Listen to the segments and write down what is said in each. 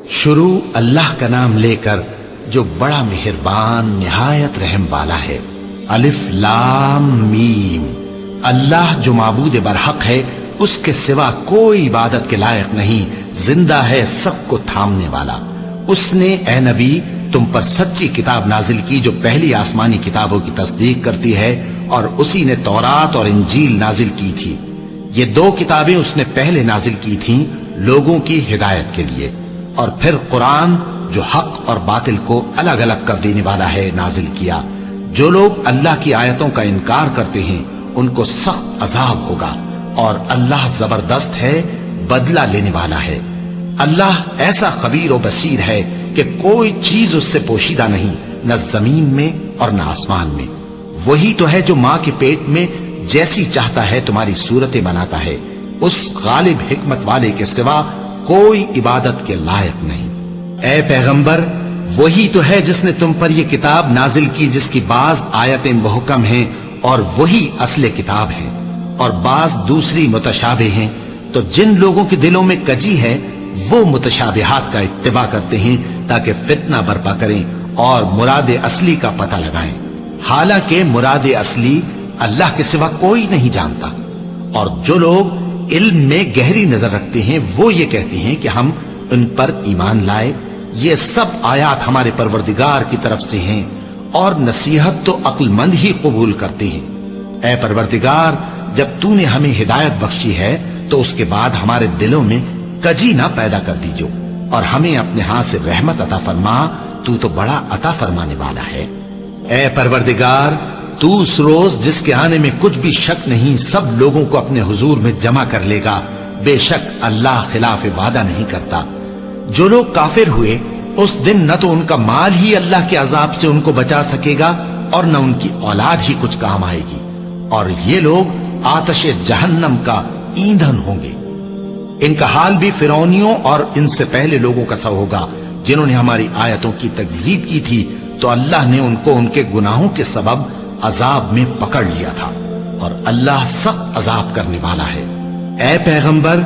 شروع اللہ کا نام لے کر جو بڑا مہربان نہایت رحم والا ہے۔ الف لام میم۔ اللہ جو معبود برحق ہے، اس کے سوا کوئی عبادت کے لائق نہیں، زندہ ہے، سب کو تھامنے والا۔ اس نے اے نبی تم پر سچی کتاب نازل کی جو پہلی آسمانی کتابوں کی تصدیق کرتی ہے، اور اسی نے تورات اور انجیل نازل کی تھی۔ یہ دو کتابیں اس نے پہلے نازل کی تھیں لوگوں کی ہدایت کے لیے، اور پھر قرآن جو حق اور باطل کو الگ الگ کر دینے والا ہے نازل کیا۔ جو لوگ اللہ کی آیتوں کا انکار کرتے ہیں ان کو سخت عذاب ہوگا، اور اللہ زبردست ہے، بدلہ لینے والا ہے۔ اللہ ایسا خبیر و بصیر ہے کہ کوئی چیز اس سے پوشیدہ نہیں، نہ زمین میں اور نہ آسمان میں۔ وہی تو ہے جو ماں کے پیٹ میں جیسی چاہتا ہے تمہاری صورتیں بناتا ہے، اس غالب حکمت والے کے سوا کوئی عبادت کے لائق نہیں۔ اے پیغمبر، وہی تو ہے جس نے تم پر یہ کتاب نازل کی جس کی بعض آیتیں محکم ہیں اور وہی اصل کتاب ہے، اور بعض دوسری متشابہ ہیں۔ تو جن لوگوں کے دلوں میں کجی ہے وہ متشابہات کا اتباع کرتے ہیں تاکہ فتنہ برپا کریں اور مراد اصلی کا پتہ لگائیں، حالانکہ مراد اصلی اللہ کے سوا کوئی نہیں جانتا۔ اور جو لوگ علم میں گہری نظر رکھتے ہیں وہ یہ کہتے ہیں کہ ہم ان پر ایمان لائے، یہ سب آیات ہمارے پروردگار کی طرف سے ہیں، اور نصیحت تو عقل مند ہی قبول کرتے ہیں۔ اے پروردگار، جب تو نے ہمیں ہدایت بخشی ہے تو اس کے بعد ہمارے دلوں میں کجی نہ پیدا کر دیجو، اور ہمیں اپنے ہاتھ سے رحمت عطا فرما، تو بڑا عطا فرمانے والا ہے۔ اے پروردگار، تو اس روز جس کے آنے میں کچھ بھی شک نہیں سب لوگوں کو اپنے حضور میں جمع کر لے گا، بے شک اللہ خلاف وعدہ نہیں کرتا۔ جو لوگ کافر ہوئے اس دن نہ تو ان کا مال ہی اللہ کے عذاب سے ان کو بچا سکے گا اور نہ ان کی اولاد ہی کچھ کام آئے گی، اور یہ لوگ آتش جہنم کا ایندھن ہوں گے۔ ان کا حال بھی فرعونیوں اور ان سے پہلے لوگوں کا سا ہوگا جنہوں نے ہماری آیتوں کی تکذیب کی تھی، تو اللہ نے ان کو ان کے گناہوں کے سبب عذاب میں پکڑ لیا تھا، اور اللہ سخت عذاب کرنے والا ہے۔ اے پیغمبر،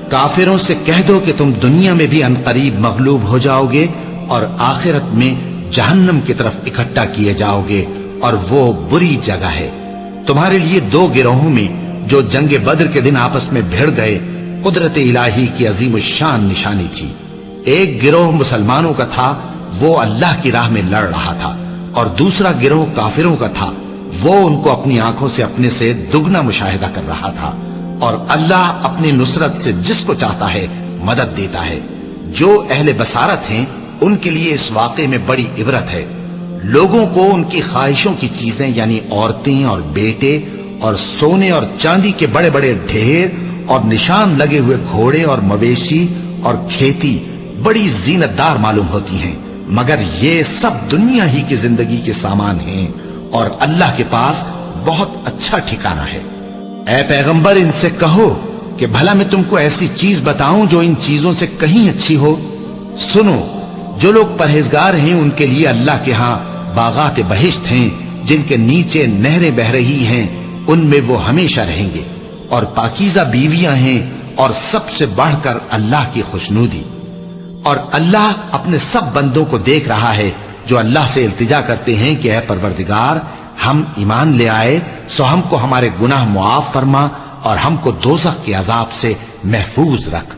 کافروں سے کہہ دو کہ تم دنیا میں بھی عنقریب مغلوب ہو جاؤ گے اور آخرت میں جہنم کی طرف اکٹھا کیے جاؤ گے، اور وہ بری جگہ ہے۔ تمہارے لیے دو گروہوں میں جو جنگ بدر کے دن آپس میں بھڑ گئے قدرت الہی کی عظیم الشان نشانی تھی۔ ایک گروہ مسلمانوں کا تھا، وہ اللہ کی راہ میں لڑ رہا تھا، اور دوسرا گروہ کافروں کا تھا، وہ ان کو اپنی آنکھوں سے اپنے سے دگنا مشاہدہ کر رہا تھا۔ اور اللہ اپنی نصرت سے جس کو چاہتا ہے مدد دیتا ہے۔ جو اہل بصارت ہیں ان کے لیے اس واقعے میں بڑی عبرت ہے۔ لوگوں کو ان کی خواہشوں کی چیزیں یعنی عورتیں اور بیٹے اور سونے اور چاندی کے بڑے بڑے ڈھیر اور نشان لگے ہوئے گھوڑے اور مویشی اور کھیتی بڑی زینت دار معلوم ہوتی ہیں، مگر یہ سب دنیا ہی کی زندگی کے سامان ہیں، اور اللہ کے پاس بہت اچھا ٹھکانہ ہے۔ اے پیغمبر، ان سے کہو کہ بھلا میں تم کو ایسی چیز بتاؤں جو ان چیزوں سے کہیں اچھی ہو؟ سنو، جو لوگ پرہیزگار ہیں ان کے لیے اللہ کے ہاں باغات بہشت ہیں جن کے نیچے نہریں بہ رہی ہیں، ان میں وہ ہمیشہ رہیں گے، اور پاکیزہ بیویاں ہیں، اور سب سے بڑھ کر اللہ کی خوشنودی۔ اور اللہ اپنے سب بندوں کو دیکھ رہا ہے جو اللہ سے التجا کرتے ہیں کہ اے پروردگار، ہم ایمان لے آئے سو ہم کو ہمارے گناہ معاف فرما اور ہم کو دوزخ کے عذاب سے محفوظ رکھ۔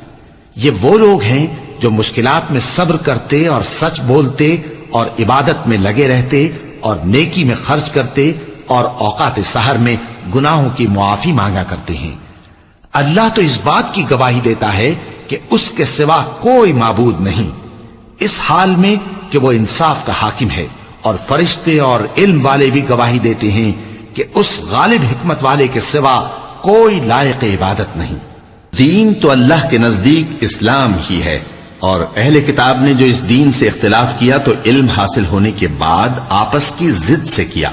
یہ وہ لوگ ہیں جو مشکلات میں صبر کرتے اور سچ بولتے اور عبادت میں لگے رہتے اور نیکی میں خرچ کرتے اور اوقات سحر میں گناہوں کی معافی مانگا کرتے ہیں۔ اللہ تو اس بات کی گواہی دیتا ہے کہ اس کے سوا کوئی معبود نہیں، اس حال میں کہ وہ انصاف کا حاکم ہے، اور فرشتے اور علم والے بھی گواہی دیتے ہیں کہ اس غالب حکمت والے کے سوا کوئی لائق عبادت نہیں۔ دین تو اللہ کے نزدیک اسلام ہی ہے، اور اہل کتاب نے جو اس دین سے اختلاف کیا تو علم حاصل ہونے کے بعد آپس کی ضد سے کیا،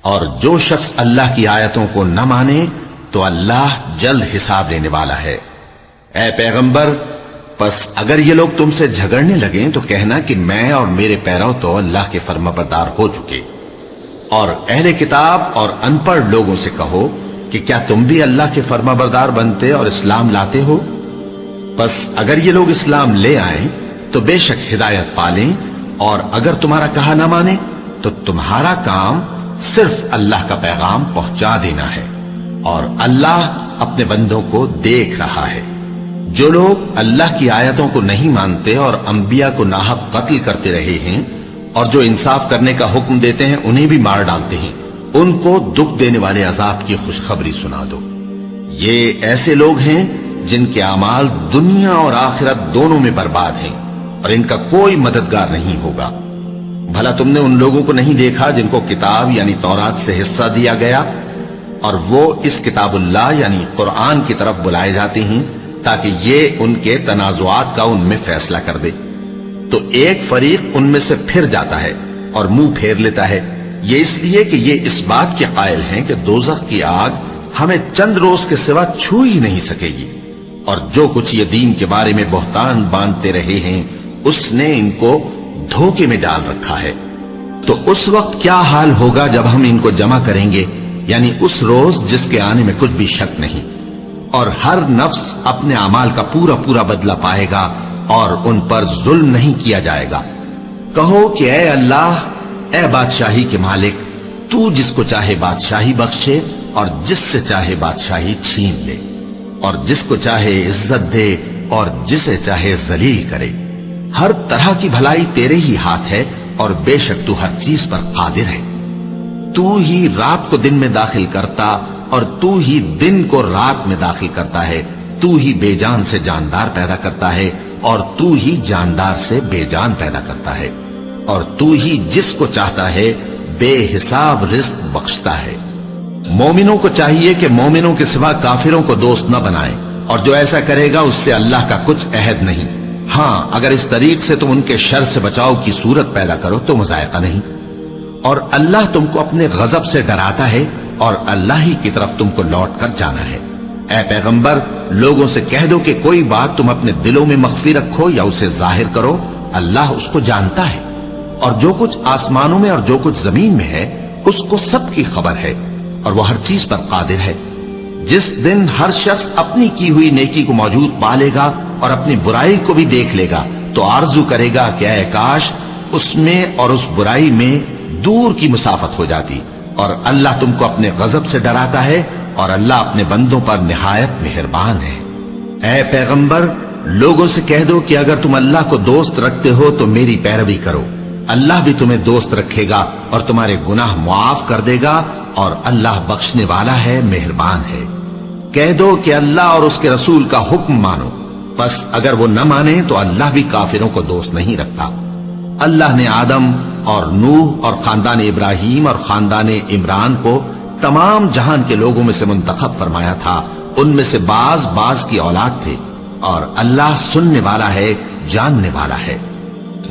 اور جو شخص اللہ کی آیتوں کو نہ مانے تو اللہ جلد حساب لینے والا ہے۔ اے پیغمبر، پس اگر یہ لوگ تم سے جھگڑنے لگیں تو کہنا کہ میں اور میرے پیرو تو اللہ کے فرما بردار ہو چکے، اور اہل کتاب اور ان پڑھ لوگوں سے کہو کہ کیا تم بھی اللہ کے فرما بردار بنتے اور اسلام لاتے ہو؟ پس اگر یہ لوگ اسلام لے آئیں تو بے شک ہدایت پالیں، اور اگر تمہارا کہا نہ مانے تو تمہارا کام صرف اللہ کا پیغام پہنچا دینا ہے، اور اللہ اپنے بندوں کو دیکھ رہا ہے۔ جو لوگ اللہ کی آیتوں کو نہیں مانتے اور انبیاء کو ناحق قتل کرتے رہے ہیں، اور جو انصاف کرنے کا حکم دیتے ہیں انہیں بھی مار ڈالتے ہیں، ان کو دکھ دینے والے عذاب کی خوشخبری سنا دو۔ یہ ایسے لوگ ہیں جن کے اعمال دنیا اور آخرت دونوں میں برباد ہیں، اور ان کا کوئی مددگار نہیں ہوگا۔ بھلا تم نے ان لوگوں کو نہیں دیکھا جن کو کتاب یعنی تورات سے حصہ دیا گیا، اور وہ اس کتاب اللہ یعنی قرآن کی طرف بلائے جاتے ہیں تاکہ یہ ان کے تنازعات کا ان میں فیصلہ کر دے، تو ایک فریق ان میں سے پھر جاتا ہے اور منہ پھیر لیتا ہے، یہ اس لیے کہ یہ اس بات کے قائل ہیں کہ دوزخ کی آگ ہمیں چند روز کے سوا چھو ہی نہیں سکے گی، اور جو کچھ یہ دین کے بارے میں بہتان باندھتے رہے ہیں اس نے ان کو دھوکے میں ڈال رکھا ہے۔ تو اس وقت کیا حال ہوگا جب ہم ان کو جمع کریں گے، یعنی اس روز جس کے آنے میں کچھ بھی شک نہیں، اور ہر نفس اپنے اعمال کا پورا پورا بدلہ پائے گا اور ان پر ظلم نہیں کیا جائے گا۔ کہو کہ اے اللہ، اے بادشاہی کے مالک، تو جس کو چاہے بادشاہی بخشے اور جس سے چاہے بادشاہی چھین لے، اور جس کو چاہے عزت دے اور جسے چاہے ذلیل کرے۔ ہر طرح کی بھلائی تیرے ہی ہاتھ ہے، اور بے شک تو ہر چیز پر قادر ہے۔ تو ہی رات کو دن میں داخل کرتا اور تو ہی دن کو رات میں داخل کرتا ہے، تو ہی بے جان سے جاندار پیدا کرتا ہے اور تو ہی جاندار سے بے جان پیدا کرتا ہے، اور تو ہی جس کو چاہتا ہے بے حساب رزق بخشتا ہے۔ مومنوں کو چاہیے کہ مومنوں کے سوا کافروں کو دوست نہ بنائیں، اور جو ایسا کرے گا اس سے اللہ کا کچھ عہد نہیں۔ ہاں، اگر اس طریق سے تم ان کے شر سے بچاؤ کی صورت پیدا کرو تو مذائقہ نہیں، اور اللہ تم کو اپنے غضب سے ڈراتا ہے، اور اللہ ہی کی طرف تم کو لوٹ کر جانا ہے۔ اے پیغمبر، لوگوں سے کہہ دو کہ کوئی بات تم اپنے دلوں میں مخفی رکھو یا اسے ظاہر کرو، اللہ اس کو جانتا ہے، اور جو کچھ آسمانوں میں اور جو کچھ زمین میں ہے اس کو سب کی خبر ہے، اور وہ ہر چیز پر قادر ہے۔ جس دن ہر شخص اپنی کی ہوئی نیکی کو موجود پا لے گا اور اپنی برائی کو بھی دیکھ لے گا تو آرزو کرے گا کہ اے کاش اس میں اور اس برائی میں دور کی مسافت ہو جاتی، اور اللہ تم کو اپنے غضب سے ڈراتا ہے، اور اللہ اپنے بندوں پر نہایت مہربان ہے۔ اے پیغمبر، لوگوں سے کہہ دو کہ اگر تم اللہ کو دوست رکھتے ہو تو میری پیروی کرو، اللہ بھی تمہیں دوست رکھے گا اور تمہارے گناہ معاف کر دے گا، اور اللہ بخشنے والا ہے، مہربان ہے۔ کہہ دو کہ اللہ اور اس کے رسول کا حکم مانو، بس اگر وہ نہ مانے تو اللہ بھی کافروں کو دوست نہیں رکھتا۔ اللہ نے آدم اور نوح اور خاندان ابراہیم اور خاندان عمران کو تمام جہان کے لوگوں میں سے منتخب فرمایا تھا، ان میں سے بعض کی اولاد تھے، اور اللہ سننے والا ہے، جاننے والا ہے۔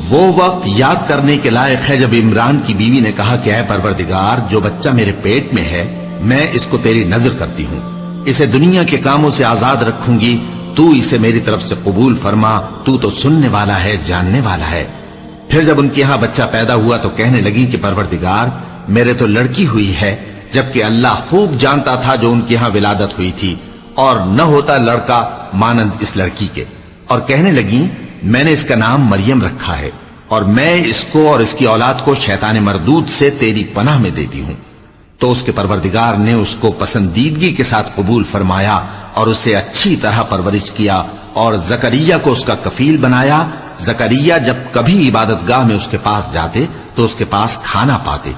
وہ وقت یاد کرنے کے لائق ہے جب عمران کی بیوی نے کہا کہ اے پروردگار، جو بچہ میرے پیٹ میں ہے میں اس کو تیری نظر کرتی ہوں، اسے دنیا کے کاموں سے آزاد رکھوں گی، تو اسے میری طرف سے قبول فرما، تو تو سننے والا ہے، جاننے والا ہے۔ پھر جب ان کے ہاں بچہ پیدا ہوا تو کہنے لگی کہ پروردگار، میرے تو لڑکی ہوئی ہے، جبکہ اللہ خوب جانتا تھا جو ان کے ہاں ولادت ہوئی تھی، اور نہ ہوتا لڑکا مانند اس لڑکی کے۔ اور کہنے لگی میں نے اس کا نام مریم رکھا ہے، اور میں اس کو اور اس کی اولاد کو شیطان مردود سے تیری پناہ میں دیتی ہوں۔ تو اس کے پروردگار نے اس کو پسندیدگی کے ساتھ قبول فرمایا اور اسے اچھی طرح پرورش کیا، اور زکریا کو اس کا کفیل بنایا۔ زکریا جب کبھی عبادت گاہ میں اس کے پاس جاتے تو اس کے پاس کھانا پاتے۔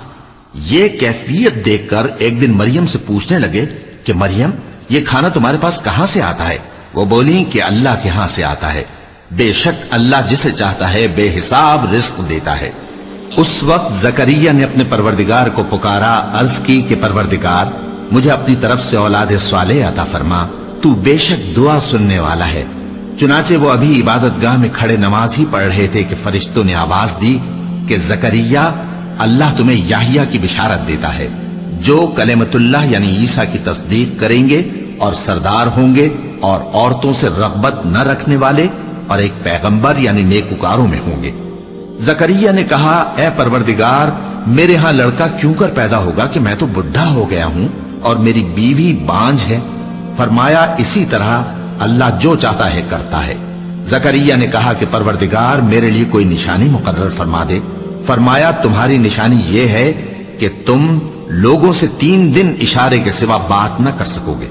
یہ کیفیت دیکھ کر ایک دن مریم سے پوچھنے لگے کہ مریم، یہ کھانا تمہارے پاس کہاں سے آتا ہے؟ وہ بولی کہ اللہ کے ہاں سے آتا ہے، بے شک اللہ جسے چاہتا ہے بے حساب رزق دیتا ہے۔ اس وقت زکریا نے اپنے پروردگار کو پکارا، عرض کی کہ پروردگار، مجھے اپنی طرف سے اولاد صالح عطا فرما، تو بے شک دعا سننے والا ہے۔ چنانچہ وہ ابھی عبادت گاہ میں کھڑے نماز ہی پڑھ رہے تھے کہ فرشتوں نے آواز دی کہ زکریا، اللہ تمہیں یحییٰ کی بشارت دیتا ہے، جو کلمۃ اللہ یعنی عیسیٰ کی تصدیق کریں گے اور سردار ہوں گے اور عورتوں سے رغبت نہ رکھنے والے اور ایک پیغمبر یعنی نیکوکاروں میں ہوں گے۔ زکریا نے کہا، اے پروردگار، میرے ہاں لڑکا کیوں کر پیدا ہوگا کہ میں تو بڈھا ہو گیا ہوں اور میری بیوی بانجھ ہے۔ فرمایا، اسی طرح اللہ جو چاہتا ہے کرتا ہے۔ زکریا نے کہا کہ پروردگار میرے لیے کوئی نشانی مقرر فرما دے۔ فرمایا تمہاری نشانی یہ ہے کہ تم لوگوں سے 3 دن اشارے کے سوا بات نہ کر سکو گے،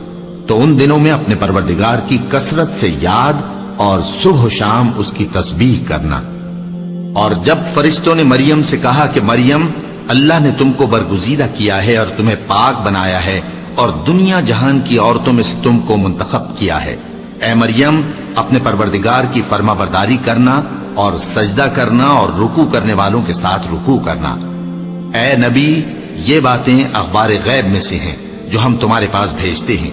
تو ان دنوں میں اپنے پروردگار کی کثرت سے یاد اور صبح و شام اس کی تسبیح کرنا۔ اور جب فرشتوں نے مریم سے کہا کہ مریم اللہ نے تم کو برگزیدہ کیا ہے اور تمہیں پاک بنایا ہے اور دنیا جہان کی عورتوں میں سے تم کو منتخب کیا ہے، اے مریم اپنے پروردگار کی فرما برداری کرنا اور سجدہ کرنا اور رکوع کرنے والوں کے ساتھ رکوع کرنا۔ اے نبی یہ باتیں اخبار غیب میں سے ہیں جو ہم تمہارے پاس بھیجتے ہیں۔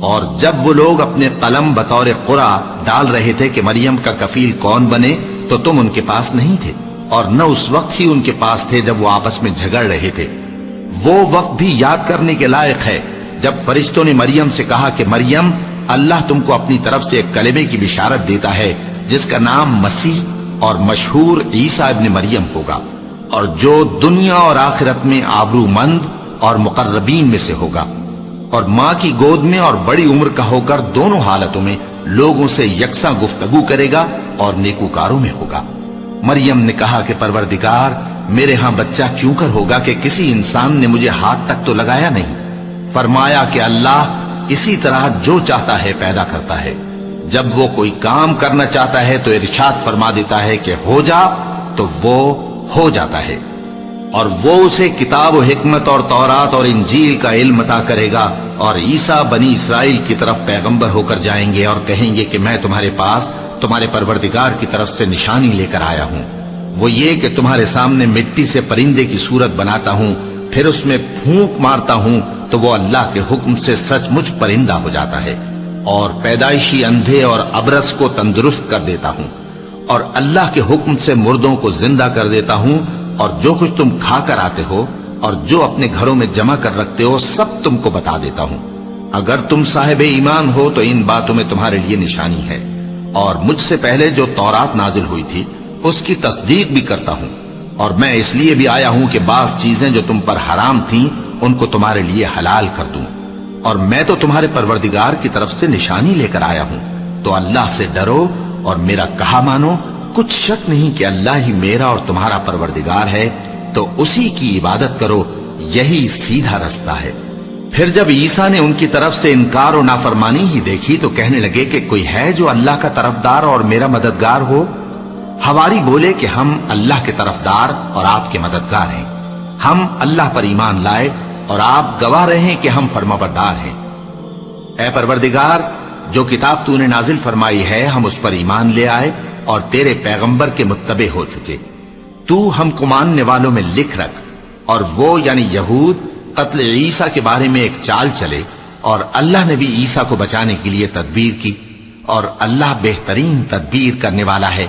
اور جب وہ لوگ اپنے قلم بطور قرعہ ڈال رہے تھے کہ مریم کا کفیل کون بنے، تو تم ان کے پاس نہیں تھے، اور نہ اس وقت ہی ان کے پاس تھے جب وہ آپس میں جھگڑ رہے تھے۔ وہ وقت بھی یاد کرنے کے لائق ہے جب فرشتوں نے مریم سے کہا کہ مریم اللہ تم کو اپنی طرف سے ایک کلمے کی بشارت دیتا ہے جس کا نام مسیح اور مشہور عیسیٰ ابن مریم ہوگا، اور جو دنیا اور آخرت میں آبرو مند اور مقربین میں سے ہوگا، اور ماں کی گود میں اور بڑی عمر کا ہو کر دونوں حالتوں میں لوگوں سے یکساں گفتگو کرے گا اور نیکوکاروں میں ہوگا۔ مریم نے کہا کہ پروردگار میرے ہاں بچہ کیوں کر ہوگا کہ کسی انسان نے مجھے ہاتھ تک تو لگایا نہیں۔ فرمایا کہ اللہ اسی طرح جو چاہتا ہے پیدا کرتا ہے، جب وہ کوئی کام کرنا چاہتا ہے تو ارشاد فرما دیتا ہے کہ ہو جا تو وہ ہو جاتا ہے۔ اور وہ اسے کتاب و حکمت اور تورات اور انجیل کا علم عطا کرے گا، اور عیسیٰ بنی اسرائیل کی طرف پیغمبر ہو کر جائیں گے اور کہیں گے کہ میں تمہارے پاس تمہارے پروردگار کی طرف سے نشانی لے کر آیا ہوں، وہ یہ کہ تمہارے سامنے مٹی سے پرندے کی صورت بناتا ہوں، پھر اس میں پھونک مارتا ہوں تو وہ اللہ کے حکم سے سچ مچ پرندہ ہو جاتا ہے، اور پیدائشی اندھے اور ابرص کو تندرست کر دیتا ہوں، اور اللہ کے حکم سے مردوں کو زندہ کر دیتا ہوں، اور جو کچھ تم کھا کر آتے ہو اور جو اپنے گھروں میں جمع کر رکھتے ہو سب تم کو بتا دیتا ہوں۔ اگر تم صاحب ایمان ہو تو ان باتوں میں تمہارے لیے نشانی ہے، اور مجھ سے پہلے جو تورات نازل ہوئی تھی اس کی تصدیق بھی کرتا ہوں، اور میں اس لیے بھی آیا ہوں کہ بعض چیزیں جو تم پر حرام تھیں ان کو تمہارے لیے حلال کر دوں، اور میں تو تمہارے پروردگار کی طرف سے نشانی لے کر آیا ہوں، تو اللہ سے ڈرو اور میرا کہا مانو۔ کچھ شک نہیں کہ اللہ ہی میرا اور تمہارا پروردگار ہے، تو اسی کی عبادت کرو، یہی سیدھا رستہ ہے۔ پھر جب عیسیٰ نے ان کی طرف سے انکار و نافرمانی ہی دیکھی تو کہنے لگے کہ کوئی ہے جو اللہ کا طرفدار اور میرا مددگار ہو؟ حواری بولے کہ ہم اللہ کے طرفدار اور آپ کے مددگار ہیں، ہم اللہ پر ایمان لائے اور آپ گواہ رہیں کہ ہم فرمانبردار ہیں۔ اے پروردگار جو کتاب تو نے نازل فرمائی ہے ہم اس پر ایمان لے آئے اور تیرے پیغمبر کے متبع ہو چکے، تو ہم کو ماننے والوں میں لکھ رکھ۔ اور وہ یعنی یہود قتل عیسیٰ کے بارے میں ایک چال چلے، اور اللہ نے بھی عیسیٰ کو بچانے کے لیے تدبیر کی، اور اللہ بہترین تدبیر کرنے والا ہے۔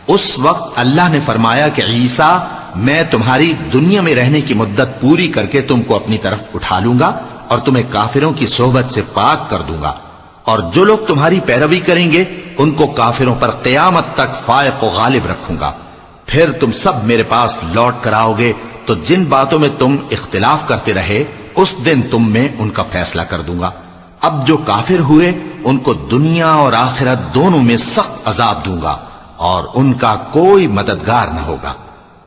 اس وقت اللہ نے فرمایا کہ عیسیٰ میں تمہاری دنیا میں رہنے کی مدت پوری کر کے تم کو اپنی طرف اٹھا لوں گا اور تمہیں کافروں کی صحبت سے پاک کر دوں گا، اور جو لوگ تمہاری پیروی کریں گے ان کو کافروں پر قیامت تک فائق و غالب رکھوں گا۔ پھر تم سب میرے پاس لوٹ کر آؤ گے تو جن باتوں میں تم اختلاف کرتے رہے اس دن تم میں ان کا فیصلہ کر دوں گا۔ اب جو کافر ہوئے ان کو دنیا اور آخرت دونوں میں سخت عذاب دوں گا، اور ان کا کوئی مددگار نہ ہوگا۔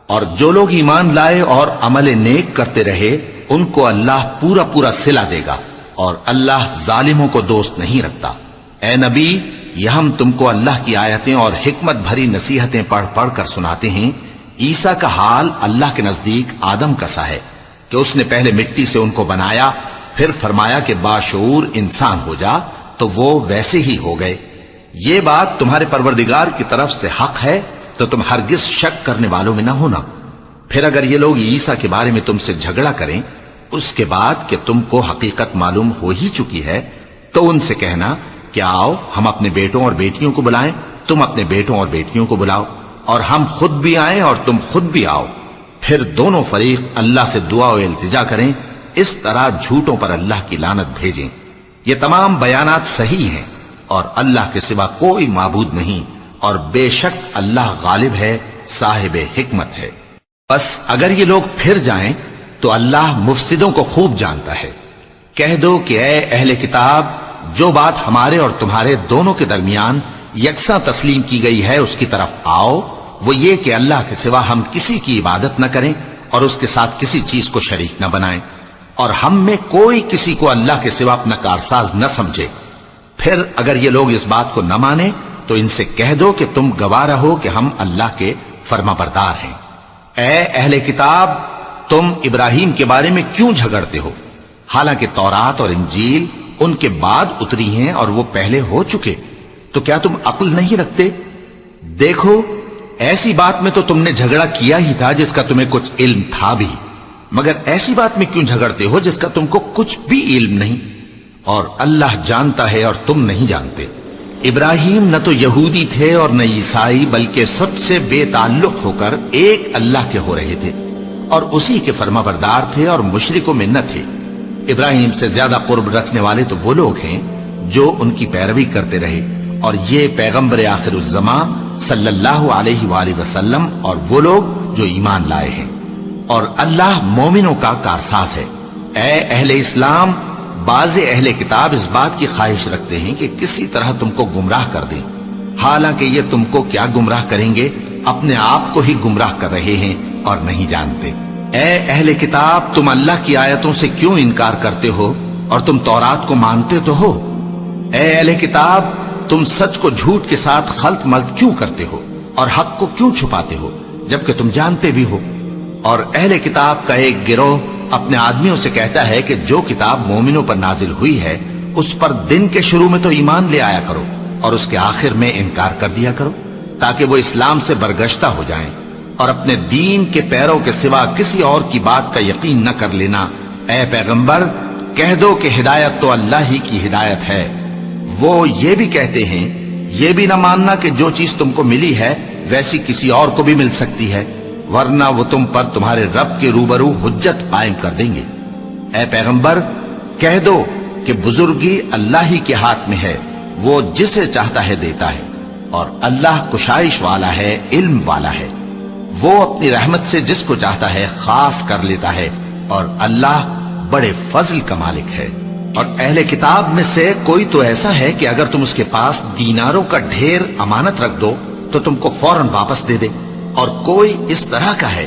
اور جو لوگ ایمان لائے اور عمل نیک کرتے رہے ان کو اللہ پورا پورا صلہ دے گا، اور اللہ ظالموں کو دوست نہیں رکھتا۔ اے نبی یہ ہم تم کو اللہ کی آیتیں اور حکمت بھری نصیحتیں پڑھ پڑھ کر سناتے ہیں۔ عیسیٰ کا حال اللہ کے نزدیک آدم کا سا ہے کہ اس نے پہلے مٹی سے ان کو بنایا، پھر فرمایا کہ باشعور انسان ہو جا، تو وہ ویسے ہی ہو گئے۔ یہ بات تمہارے پروردگار کی طرف سے حق ہے تو تم ہرگز شک کرنے والوں میں نہ ہونا۔ پھر اگر یہ لوگ عیسیٰ کے بارے میں تم سے جھگڑا کریں اس کے بعد کہ تم کو حقیقت معلوم ہو ہی چکی ہے، تو ان سے کہنا کہ آؤ ہم اپنے بیٹوں اور بیٹیوں کو بلائیں، تم اپنے بیٹوں اور بیٹیوں کو بلاؤ، اور ہم خود بھی آئیں اور تم خود بھی آؤ، پھر دونوں فریق اللہ سے دعا و التجا کریں، اس طرح جھوٹوں پر اللہ کی لعنت بھیجیں۔ یہ تمام بیانات صحیح ہیں، اور اللہ کے سوا کوئی معبود نہیں، اور بے شک اللہ غالب ہے، صاحب حکمت ہے۔ بس اگر یہ لوگ پھر جائیں تو اللہ مفسدوں کو خوب جانتا ہے۔ کہہ دو کہ اے اہل کتاب، جو بات ہمارے اور تمہارے دونوں کے درمیان یکساں تسلیم کی گئی ہے اس کی طرف آؤ، وہ یہ کہ اللہ کے سوا ہم کسی کی عبادت نہ کریں اور اس کے ساتھ کسی چیز کو شریک نہ بنائیں، اور ہم میں کوئی کسی کو اللہ کے سوا اپنا کارساز نہ سمجھے۔ پھر اگر یہ لوگ اس بات کو نہ مانیں تو ان سے کہہ دو کہ تم گواہ رہو کہ ہم اللہ کے فرما بردار ہیں۔ اے اہل کتاب، تم ابراہیم کے بارے میں کیوں جھگڑتے ہو؟ حالانکہ تورات اور انجیل ان کے بعد اتری ہیں اور وہ پہلے ہو چکے، تو کیا تم عقل نہیں رکھتے؟ دیکھو، ایسی بات میں تو تم نے جھگڑا کیا ہی تھا جس کا تمہیں کچھ علم تھا بھی، مگر ایسی بات میں کیوں جھگڑتے ہو جس کا تم کو کچھ بھی علم نہیں؟ اور اللہ جانتا ہے اور تم نہیں جانتے۔ ابراہیم نہ تو یہودی تھے اور نہ عیسائی، بلکہ سب سے بے تعلق ہو کر ایک اللہ کے ہو رہے تھے اور اسی کے فرما بردار تھے اور مشرکوں میں نہ تھے۔ ابراہیم سے زیادہ قرب رکھنے والے تو وہ لوگ ہیں جو ان کی پیروی کرتے رہے، اور یہ پیغمبر آخر الزماں صلی اللہ علیہ وآلہ وسلم اور وہ لوگ جو ایمان لائے ہیں، اور اللہ مومنوں کا کارساز ہے۔ اے اہل اسلام، بعض اہل کتاب اس بات کی خواہش رکھتے ہیں کہ کسی طرح تم کو گمراہ کر دیں، حالانکہ یہ تم کو کیا گمراہ کریں گے، اپنے آپ کو ہی گمراہ کر رہے ہیں اور نہیں جانتے۔ اے اہل کتاب، تم اللہ کی آیتوں سے کیوں انکار کرتے ہو اور تم تورات کو مانتے تو ہو؟ اے اہل کتاب، تم سچ کو جھوٹ کے ساتھ خلط ملط کیوں کرتے ہو اور حق کو کیوں چھپاتے ہو جبکہ تم جانتے بھی ہو؟ اور اہل کتاب کا ایک گروہ اپنے آدمیوں سے کہتا ہے کہ جو کتاب مومنوں پر نازل ہوئی ہے اس پر دن کے شروع میں تو ایمان لے آیا کرو اور اس کے آخر میں انکار کر دیا کرو، تاکہ وہ اسلام سے برگشتہ ہو جائیں، اور اپنے دین کے پیروں کے سوا کسی اور کی بات کا یقین نہ کر لینا۔ اے پیغمبر، کہہ دو کہ ہدایت تو اللہ ہی کی ہدایت ہے۔ وہ یہ بھی کہتے ہیں، یہ بھی نہ ماننا کہ جو چیز تم کو ملی ہے ویسی کسی اور کو بھی مل سکتی ہے، ورنہ وہ تم پر تمہارے رب کے روبرو حجت قائم کر دیں گے۔ اے پیغمبر، کہہ دو کہ بزرگی اللہ ہی کے ہاتھ میں ہے، وہ جسے چاہتا ہے دیتا ہے، اور اللہ کشائش والا ہے، علم والا ہے، وہ اپنی رحمت سے جس کو چاہتا ہے خاص کر لیتا ہے، اور اللہ بڑے فضل کا مالک ہے۔ اور اہل کتاب میں سے کوئی تو ایسا ہے کہ اگر تم اس کے پاس دیناروں کا ڈھیر امانت رکھ دو تو تم کو فوراً واپس دے دے، اور کوئی اس طرح کا ہے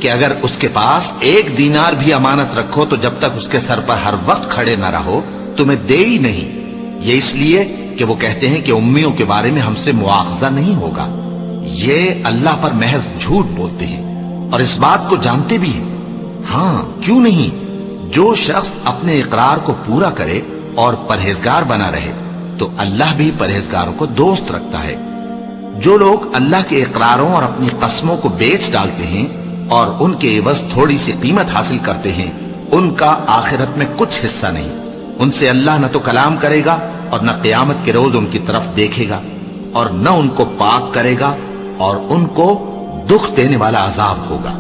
کہ اگر اس کے پاس ایک دینار بھی امانت رکھو تو جب تک اس کے سر پر ہر وقت کھڑے نہ رہو تمہیں دے ہی نہیں، یہ اس لیے کہ وہ کہتے ہیں کہ امیوں کے بارے میں ہم سے مواخذہ نہیں ہوگا۔ یہ اللہ پر محض جھوٹ بولتے ہیں اور اس بات کو جانتے بھی ہیں۔ ہاں، کیوں نہیں؟ جو شخص اپنے اقرار کو پورا کرے اور پرہیزگار بنا رہے تو اللہ بھی پرہیزگاروں کو دوست رکھتا ہے۔ جو لوگ اللہ کے اقراروں اور اپنی قسموں کو بیچ ڈالتے ہیں اور ان کے عوض تھوڑی سی قیمت حاصل کرتے ہیں، ان کا آخرت میں کچھ حصہ نہیں۔ ان سے اللہ نہ تو کلام کرے گا اور نہ قیامت کے روز ان کی طرف دیکھے گا، اور نہ ان کو پاک کرے گا، اور ان کو دکھ دینے والا عذاب ہوگا۔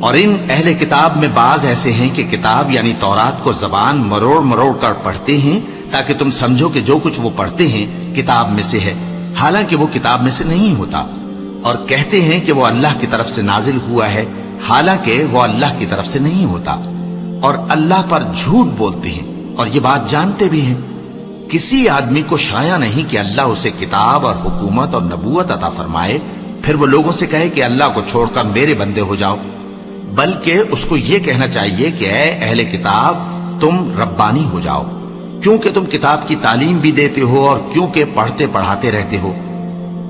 اور ان اہل کتاب میں بعض ایسے ہیں کہ کتاب یعنی تورات کو زبان مروڑ مروڑ کر پڑھتے ہیں تاکہ تم سمجھو کہ جو کچھ وہ پڑھتے ہیں کتاب میں سے ہے، حالانکہ وہ کتاب میں سے نہیں ہوتا، اور کہتے ہیں کہ وہ اللہ کی طرف سے نازل ہوا ہے، حالانکہ وہ اللہ کی طرف سے نہیں ہوتا، اور اللہ پر جھوٹ بولتے ہیں اور یہ بات جانتے بھی ہیں۔ کسی آدمی کو شایع نہیں کہ اللہ اسے کتاب اور حکومت اور نبوت عطا فرمائے پھر وہ لوگوں سے کہے کہ اللہ کو چھوڑ کر میرے بندے ہو جاؤ، بلکہ اس کو یہ کہنا چاہیے کہ اے اہل کتاب، تم ربانی ہو جاؤ، کیونکہ تم کتاب کی تعلیم بھی دیتے ہو اور کیونکہ پڑھتے پڑھاتے رہتے ہو۔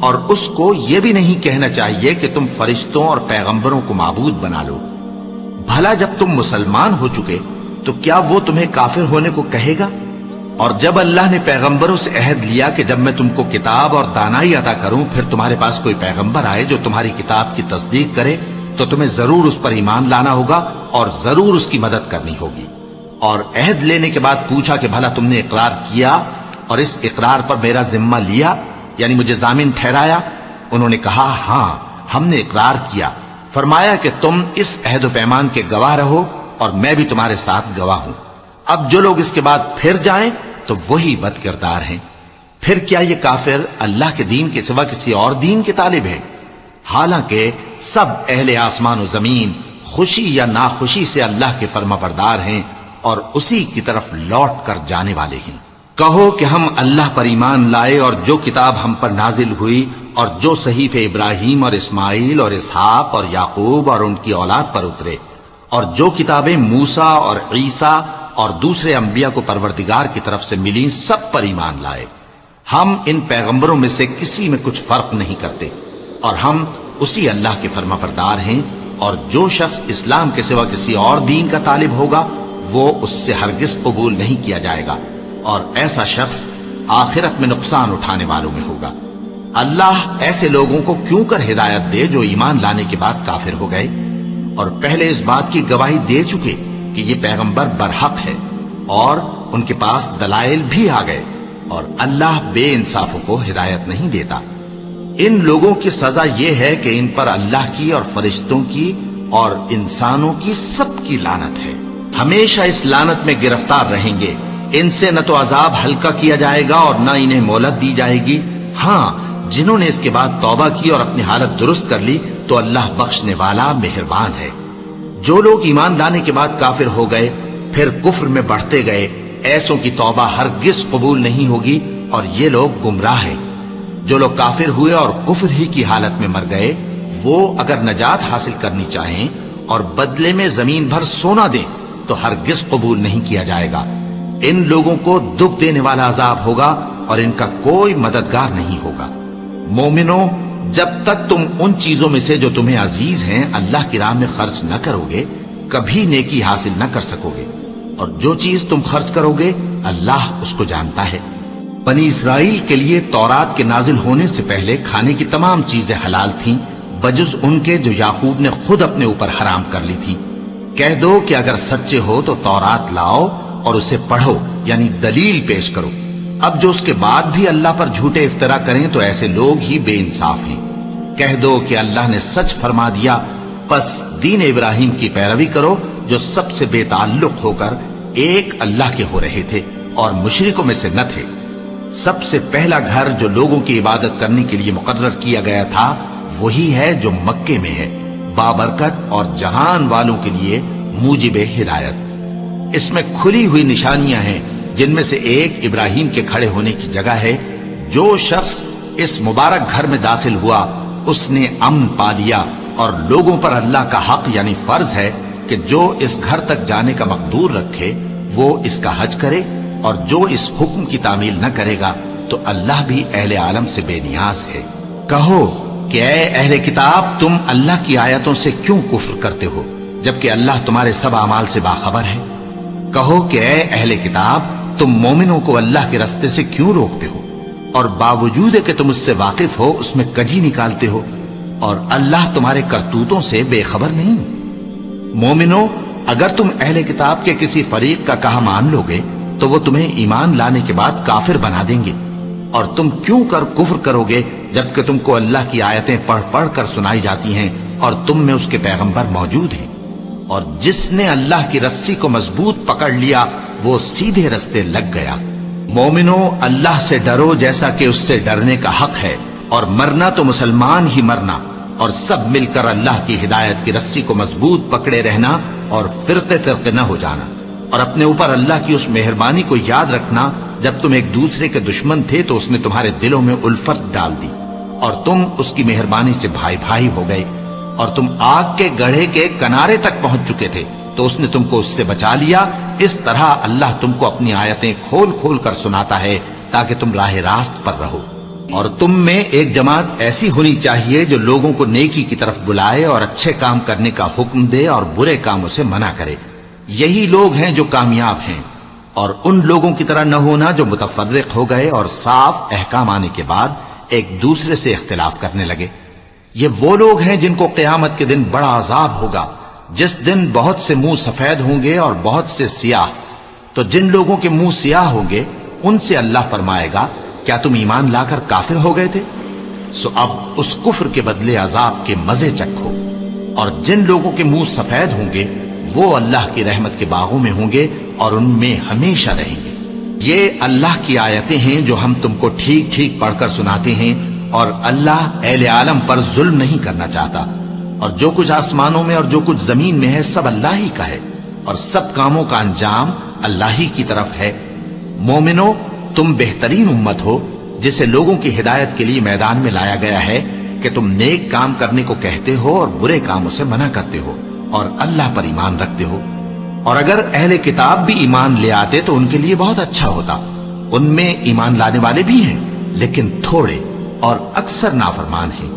اور اس کو یہ بھی نہیں کہنا چاہیے کہ تم فرشتوں اور پیغمبروں کو معبود بنا لو۔ بھلا جب تم مسلمان ہو چکے تو کیا وہ تمہیں کافر ہونے کو کہے گا؟ اور جب اللہ نے پیغمبروں سے عہد لیا کہ جب میں تم کو کتاب اور دانائی عطا کروں پھر تمہارے پاس کوئی پیغمبر آئے جو تمہاری کتاب کی تصدیق کرے تو تمہیں ضرور اس پر ایمان لانا ہوگا اور ضرور اس کی مدد کرنی ہوگی۔ اور عہد لینے کے بعد پوچھا کہ بھلا تم نے اقرار کیا اور اس اقرار پر میرا ذمہ لیا، یعنی مجھے ضامن ٹھہرایا؟ انہوں نے کہا ہاں، ہم نے اقرار کیا۔ فرمایا کہ تم اس عہد و پیمان کے گواہ رہو اور میں بھی تمہارے ساتھ گواہ ہوں۔ اب جو لوگ اس کے بعد پھر جائیں تو وہی بد کردار ہیں۔ پھر کیا یہ کافر اللہ کے دین کے سوا کسی اور دین کے طالب ہیں؟ حالانکہ سب اہل آسمان و زمین خوشی یا ناخوشی سے اللہ کے فرما بردار ہیں اور اسی کی طرف لوٹ کر جانے والے ہیں۔ کہو کہ ہم اللہ پر ایمان لائے اور جو کتاب ہم پر نازل ہوئی اور جو صحیفے ابراہیم اور اسماعیل اور اسحاق اور یعقوب اور ان کی اولاد پر اترے اور جو کتابیں موسیٰ اور عیسیٰ اور دوسرے انبیاء کو پروردگار کی طرف سے ملی سب پر ایمان لائے. ہم ان پیغمبروں میں سے کسی میں کچھ فرق نہیں کرتے اور ہم اسی اللہ کے فرما بردار ہیں. اور جو شخص اسلام کے سوا کسی اور دین کا طالب ہوگا وہ اس سے ہرگز قبول نہیں کیا جائے گا اور ایسا شخص آخرت میں نقصان اٹھانے والوں میں ہوگا. اللہ ایسے لوگوں کو کیوں کر ہدایت دے جو ایمان لانے کے بعد کافر ہو گئے اور پہلے اس بات کی گواہی دے چکے کہ یہ پیغمبر برحق ہے اور ان کے پاس دلائل بھی آ گئے اور اللہ بے انصافوں کو ہدایت نہیں دیتا. ان لوگوں کی سزا یہ ہے کہ ان پر اللہ کی اور فرشتوں کی اور انسانوں کی سب کی لعنت ہے. ہمیشہ اس لعنت میں گرفتار رہیں گے. ان سے نہ تو عذاب ہلکا کیا جائے گا اور نہ انہیں مہلت دی جائے گی. ہاں جنہوں نے اس کے بعد توبہ کی اور اپنی حالت درست کر لی تو اللہ بخشنے والا مہربان ہے. جو لوگ ایمان لانے کے بعد کافر ہو گئے پھر کفر میں بڑھتے گئے ایسوں کی توبہ ہرگز قبول نہیں ہوگی اور یہ لوگ گمراہ ہیں. جو لوگ کافر ہوئے اور کفر ہی کی حالت میں مر گئے وہ اگر نجات حاصل کرنی چاہیں اور بدلے میں زمین بھر سونا دیں تو ہرگز قبول نہیں کیا جائے گا. ان لوگوں کو دکھ دینے والا عذاب ہوگا اور ان کا کوئی مددگار نہیں ہوگا. مومنو جب تک تم ان چیزوں میں سے جو تمہیں عزیز ہیں اللہ کی راہ میں خرچ نہ کرو گے کبھی نیکی حاصل نہ کر سکو گے اور جو چیز تم خرچ کرو گے اللہ اس کو جانتا ہے. بنی اسرائیل کے لیے تورات کے نازل ہونے سے پہلے کھانے کی تمام چیزیں حلال تھیں بجز ان کے جو یعقوب نے خود اپنے اوپر حرام کر لی تھی. کہہ دو کہ اگر سچے ہو تو تورات لاؤ اور اسے پڑھو یعنی دلیل پیش کرو. اب جو اس کے بعد بھی اللہ پر جھوٹے افطرا کریں تو ایسے لوگ ہی بے انصاف ہیں. کہہ دو کہ اللہ نے سچ فرما دیا پس دین ابراہیم کی پیروی کرو جو سب سے بے تعلق ہو کر ایک اللہ کے ہو رہے تھے اور مشرکوں میں سے نہ تھے. سب سے پہلا گھر جو لوگوں کی عبادت کرنے کے لیے مقرر کیا گیا تھا وہی ہے جو مکے میں ہے بابرکت اور جہان والوں کے لیے موجب ہدایت. اس میں کھلی ہوئی نشانیاں ہیں جن میں سے ایک ابراہیم کے کھڑے ہونے کی جگہ ہے. جو شخص اس مبارک گھر میں داخل ہوا اس نے امن پا لیا اور لوگوں پر اللہ کا حق یعنی فرض ہے کہ جو اس گھر تک جانے کا مقدور رکھے وہ اس کا حج کرے اور جو اس حکم کی تعمیل نہ کرے گا تو اللہ بھی اہل عالم سے بے نیاز ہے. کہو کہ اے اہل کتاب تم اللہ کی آیتوں سے کیوں کفر کرتے ہو جبکہ اللہ تمہارے سب اعمال سے باخبر ہے. کہو کہ اے اہل کتاب تم مومنوں کو اللہ کے رستے سے کیوں روکتے ہو اور باوجود کہ تم اس سے واقف ہو اس میں کجی نکالتے ہو اور اللہ تمہارے کرتوتوں سے بے خبر نہیں. مومنو اگر تم اہل کتاب کے کسی فریق کا کہا مان لو گے تو وہ تمہیں ایمان لانے کے بعد کافر بنا دیں گے اور تم کیوں کر کفر کرو گے جبکہ تم کو اللہ کی آیتیں پڑھ پڑھ کر سنائی جاتی ہیں اور تم میں اس کے پیغمبر موجود ہیں. اور جس نے اللہ کی رسی کو مضبوط پکڑ لیا وہ سیدھے رستے لگ گیا. مومنو اللہ سے ڈرو جیسا کہ اس سے ڈرنے کا حق ہے اور مرنا تو مسلمان ہی مرنا اور سب مل کر اللہ کی ہدایت کی رسی کو مضبوط پکڑے رہنا اور فرقے فرقے نہ ہو جانا اور اپنے اوپر اللہ کی اس مہربانی کو یاد رکھنا جب تم ایک دوسرے کے دشمن تھے تو اس نے تمہارے دلوں میں الفت ڈال دی اور تم اس کی مہربانی سے بھائی بھائی ہو گئے اور تم آگ کے گڑھے کے کنارے تک پہنچ چکے تھے تو اس نے تم کو اس سے بچا لیا. اس طرح اللہ تم کو اپنی آیتیں کھول کھول کر سناتا ہے تاکہ تم راہ راست پر رہو. اور تم میں ایک جماعت ایسی ہونی چاہیے جو لوگوں کو نیکی کی طرف بلائے اور اچھے کام کرنے کا حکم دے اور برے کاموں سے منع کرے. یہی لوگ ہیں جو کامیاب ہیں. اور ان لوگوں کی طرح نہ ہونا جو متفرق ہو گئے اور صاف احکام آنے کے بعد ایک دوسرے سے اختلاف کرنے لگے. یہ وہ لوگ ہیں جن کو قیامت کے دن بڑا عذاب ہوگا جس دن بہت سے منہ سفید ہوں گے اور بہت سے سیاہ. تو جن لوگوں کے منہ سیاہ ہوں گے ان سے اللہ فرمائے گا کیا تم ایمان لا کر کافر ہو گئے تھے؟ سو اب اس کفر کے بدلے عذاب کے مزے چکھو. اور جن لوگوں کے منہ سفید ہوں گے وہ اللہ کی رحمت کے باغوں میں ہوں گے اور ان میں ہمیشہ رہیں گے. یہ اللہ کی آیتیں ہیں جو ہم تم کو ٹھیک ٹھیک پڑھ کر سناتے ہیں اور اللہ اہل عالم پر ظلم نہیں کرنا چاہتا. اور جو کچھ آسمانوں میں اور جو کچھ زمین میں ہے سب اللہ ہی کا ہے اور سب کاموں کا انجام اللہ ہی کی طرف ہے. مومنو تم بہترین امت ہو جسے لوگوں کی ہدایت کے لیے میدان میں لایا گیا ہے کہ تم نیک کام کرنے کو کہتے ہو اور برے کاموں سے منع کرتے ہو اور اللہ پر ایمان رکھتے ہو۔ اور اگر اہل کتاب بھی ایمان لے آتے تو ان کے لیے بہت اچھا ہوتا، ان میں ایمان لانے والے بھی ہیں لیکن تھوڑے اور اکثر نافرمان ہیں۔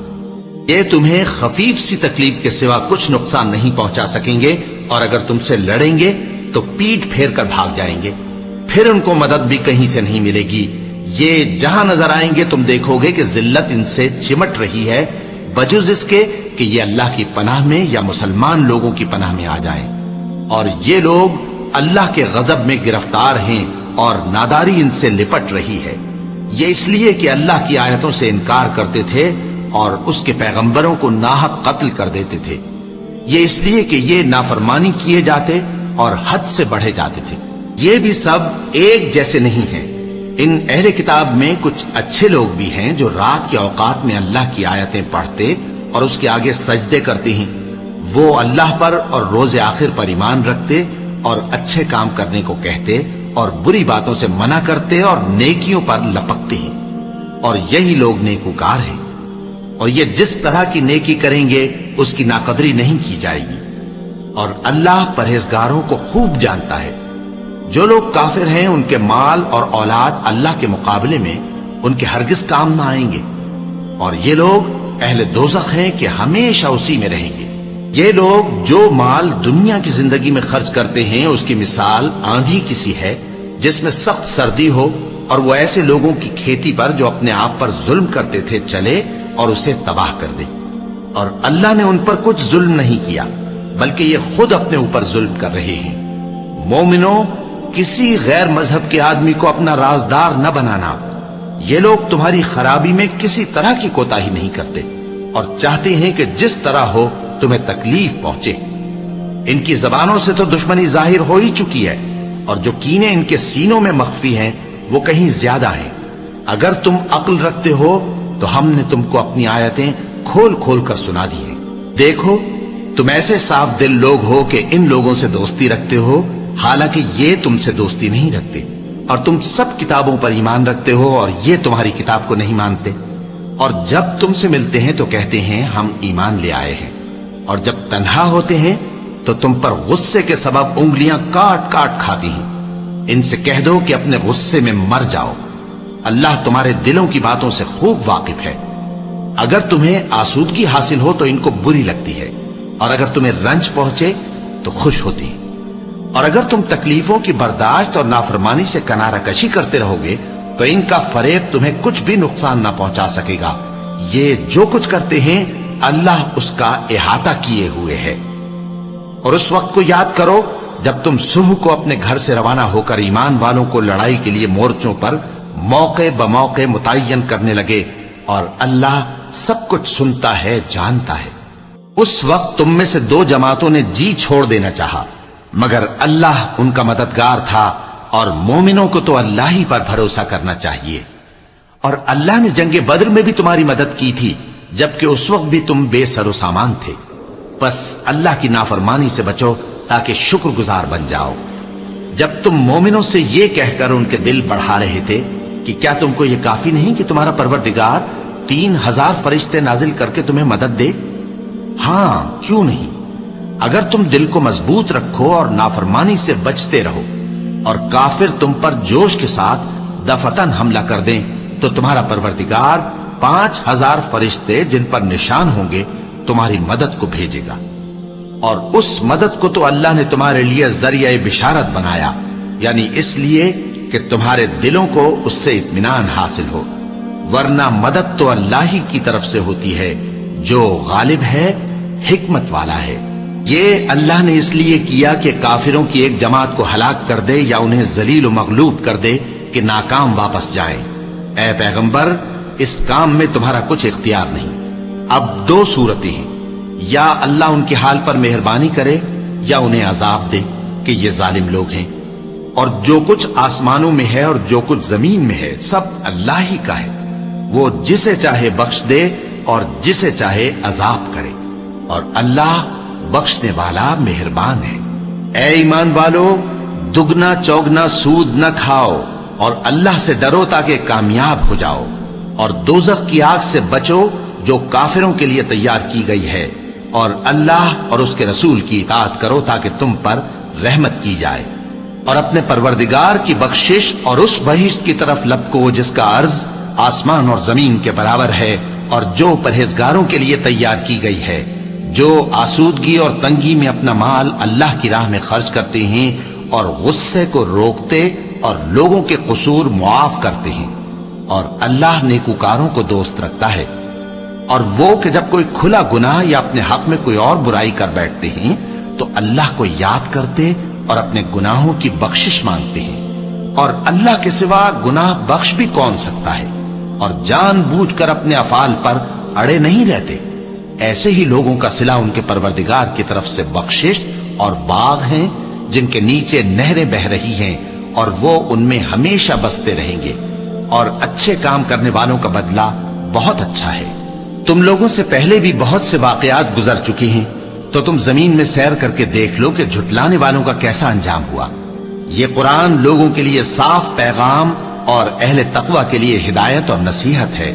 یہ تمہیں خفیف سی تکلیف کے سوا کچھ نقصان نہیں پہنچا سکیں گے، اور اگر تم سے لڑیں گے تو پیٹ پھیر کر بھاگ جائیں گے، پھر ان کو مدد بھی کہیں سے نہیں ملے گی۔ یہ جہاں نظر آئیں گے تم دیکھو گے کہ ذلت ان سے چمٹ رہی ہے، بجز اس کے کہ یہ اللہ کی پناہ میں یا مسلمان لوگوں کی پناہ میں آ جائیں۔ اور یہ لوگ اللہ کے غضب میں گرفتار ہیں اور ناداری ان سے لپٹ رہی ہے۔ یہ اس لیے کہ اللہ کی آیتوں سے انکار کرتے تھے اور اس کے پیغمبروں کو ناحق قتل کر دیتے تھے۔ یہ اس لیے کہ یہ نافرمانی کیے جاتے اور حد سے بڑھے جاتے تھے۔ یہ بھی سب ایک جیسے نہیں ہیں۔ ان اہل کتاب میں کچھ اچھے لوگ بھی ہیں جو رات کے اوقات میں اللہ کی آیتیں پڑھتے اور اس کے آگے سجدے کرتے ہیں۔ وہ اللہ پر اور روز آخر پر ایمان رکھتے اور اچھے کام کرنے کو کہتے اور بری باتوں سے منع کرتے اور نیکیوں پر لپکتے ہیں، اور یہی لوگ نیکوکار ہیں۔ اور یہ جس طرح کی نیکی کریں گے اس کی ناقدری نہیں کی جائے گی، اور اللہ پرہیزگاروں کو خوب جانتا ہے۔ جو لوگ کافر ہیں ان کے مال اور اولاد اللہ کے مقابلے میں ان کے ہرگز کام نہ آئیں گے، اور یہ لوگ اہل دوزخ ہیں کہ ہمیشہ اسی میں رہیں گے۔ یہ لوگ جو مال دنیا کی زندگی میں خرچ کرتے ہیں اس کی مثال آندھی کسی ہے جس میں سخت سردی ہو، اور وہ ایسے لوگوں کی کھیتی پر جو اپنے آپ پر ظلم کرتے تھے چلے اور اسے تباہ کر دے۔ اور اللہ نے ان پر کچھ ظلم نہیں کیا بلکہ یہ خود اپنے اوپر ظلم کر رہے ہیں۔ مومنوں، کسی غیر مذہب کے آدمی کو اپنا رازدار نہ بنانا۔ یہ لوگ تمہاری خرابی میں کسی طرح کی کوتاہی نہیں کرتے اور چاہتے ہیں کہ جس طرح ہو تمہیں تکلیف پہنچے۔ ان کی زبانوں سے تو دشمنی ظاہر ہو ہی چکی ہے، اور جو کینے ان کے سینوں میں مخفی ہیں وہ کہیں زیادہ ہیں۔ اگر تم عقل رکھتے ہو تو ہم نے تم کو اپنی آیتیں کھول کھول کر سنا دی ہیں۔ دیکھو، تم ایسے صاف دل لوگ ہو کہ ان لوگوں سے دوستی رکھتے ہو، حالانکہ یہ تم سے دوستی نہیں رکھتے، اور تم سب کتابوں پر ایمان رکھتے ہو اور یہ تمہاری کتاب کو نہیں مانتے۔ اور جب تم سے ملتے ہیں تو کہتے ہیں ہم ایمان لے آئے ہیں، اور جب تنہا ہوتے ہیں تو تم پر غصے کے سبب انگلیاں کاٹ کاٹ کھاتی ہیں۔ ان سے کہہ دو کہ اپنے غصے میں مر جاؤ، اللہ تمہارے دلوں کی باتوں سے خوب واقف ہے۔ اگر تمہیں آسودگی حاصل ہو تو ان کو بری لگتی ہے، اور اگر تمہیں رنج پہنچے تو خوش ہوتی ہے۔ اور اگر تم تکلیفوں کی برداشت اور نافرمانی سے کنارہ کشی کرتے رہو گے تو ان کا فریب تمہیں کچھ بھی نقصان نہ پہنچا سکے گا۔ یہ جو کچھ کرتے ہیں اللہ اس کا احاطہ کیے ہوئے ہے۔ اور اس وقت کو یاد کرو جب تم صبح کو اپنے گھر سے روانہ ہو کر ایمان والوں کو لڑائی کے لیے مورچوں پر موقع بموقع متعین کرنے لگے، اور اللہ سب کچھ سنتا ہے، جانتا ہے۔ اس وقت تم میں سے دو جماعتوں نے جی چھوڑ دینا چاہا، مگر اللہ ان کا مددگار تھا، اور مومنوں کو تو اللہ ہی پر بھروسہ کرنا چاہیے۔ اور اللہ نے جنگ بدر میں بھی تمہاری مدد کی تھی جبکہ اس وقت بھی تم بے سر و سامان تھے۔ بس اللہ کی نافرمانی سے بچو تاکہ شکر گزار بن جاؤ۔ جب تم مومنوں سے یہ کہہ کر ان کے دل بڑھا رہے تھے کہ کیا تم کو یہ کافی نہیں کہ تمہارا پروردگار 3000 فرشتے نازل کر کے تمہیں مدد دے؟ ہاں، کیوں نہیں؟ اگر تم دل کو مضبوط رکھو اور نافرمانی سے بچتے رہو، اور کافر تم پر جوش کے ساتھ دفتن حملہ کر دیں تو تمہارا پروردگار 5000 فرشتے جن پر نشان ہوں گے تمہاری مدد کو بھیجے گا۔ اور اس مدد کو تو اللہ نے تمہارے لیے ذریعہ بشارت بنایا، یعنی اس لیے کہ تمہارے دلوں کو اس سے اطمینان حاصل ہو، ورنہ مدد تو اللہ ہی کی طرف سے ہوتی ہے جو غالب ہے، حکمت والا ہے۔ یہ اللہ نے اس لیے کیا کہ کافروں کی ایک جماعت کو ہلاک کر دے یا انہیں ذلیل و مغلوب کر دے کہ ناکام واپس جائیں۔ اے پیغمبر، اس کام میں تمہارا کچھ اختیار نہیں۔ اب دو صورتیں ہیں، یا اللہ ان کے حال پر مہربانی کرے یا انہیں عذاب دے کہ یہ ظالم لوگ ہیں۔ اور جو کچھ آسمانوں میں ہے اور جو کچھ زمین میں ہے سب اللہ ہی کا ہے، وہ جسے چاہے بخش دے اور جسے چاہے عذاب کرے، اور اللہ بخشنے والا مہربان ہے۔ اے ایمان والو، دگنا چوگنا سود نہ کھاؤ، اور اللہ سے ڈرو تاکہ کامیاب ہو جاؤ، اور دوزخ کی آگ سے بچو جو کافروں کے لیے تیار کی گئی ہے، اور اللہ اور اس کے رسول کی اطاعت کرو تاکہ تم پر رحمت کی جائے، اور اپنے پروردگار کی بخشش اور اس بہشت کی طرف لپکو جس کا عرض آسمان اور زمین کے برابر ہے، اور جو پرہیزگاروں کے لیے تیار کی گئی ہے، جو آسودگی اور تنگی میں اپنا مال اللہ کی راہ میں خرچ کرتے ہیں اور غصے کو روکتے اور لوگوں کے قصور معاف کرتے ہیں، اور اللہ نیکوکاروں کو دوست رکھتا ہے۔ اور وہ کہ جب کوئی کھلا گناہ یا اپنے حق میں کوئی اور برائی کر بیٹھتے ہیں تو اللہ کو یاد کرتے اور اپنے گناہوں کی بخشش مانگتے ہیں، اور اللہ کے سوا گناہ بخش بھی کون سکتا ہے، اور جان بوجھ کر اپنے افعال پر اڑے نہیں رہتے۔ ایسے ہی لوگوں کا صلہ ان کے پروردگار کی طرف سے بخشش اور باغ ہیں جن کے نیچے نہریں بہ رہی ہیں، اور وہ ان میں ہمیشہ بستے رہیں گے، اور اچھے کام کرنے والوں کا بدلہ بہت اچھا ہے۔ تم لوگوں سے پہلے بھی بہت سے واقعات گزر چکی ہیں، تو تم زمین میں سیر کر کے دیکھ لو کہ جھٹلانے والوں کا کیسا انجام ہوا۔ یہ قرآن لوگوں کے لیے صاف پیغام اور اہل تقوی کے لیے ہدایت اور نصیحت ہے،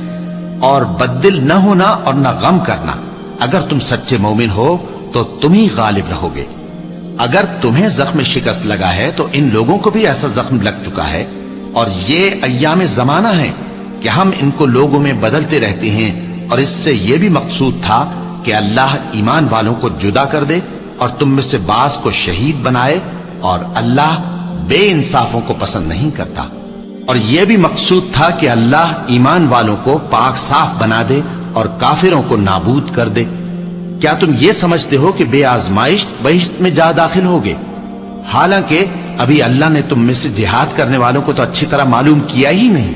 اور بددل نہ ہونا اور نہ غم کرنا۔ اگر تم سچے مومن ہو تو تم ہی غالب رہو گے۔ اگر تمہیں زخم شکست لگا ہے تو ان لوگوں کو بھی ایسا زخم لگ چکا ہے، اور یہ ایام زمانہ ہے کہ ہم ان کو لوگوں میں بدلتے رہتے ہیں، اور اس سے یہ بھی مقصود تھا کہ اللہ ایمان والوں کو جدا کر دے اور تم میں سے بعض کو شہید بنائے، اور اللہ بے انصافوں کو پسند نہیں کرتا۔ اور یہ بھی مقصود تھا کہ اللہ ایمان والوں کو پاک صاف بنا دے اور کافروں کو نابود کر دے۔ کیا تم یہ سمجھتے ہو کہ بے آزمائش بہشت میں جا داخل ہوگے؟ حالانکہ ابھی اللہ نے تم میں سے جہاد کرنے والوں کو تو اچھی طرح معلوم کیا ہی نہیں،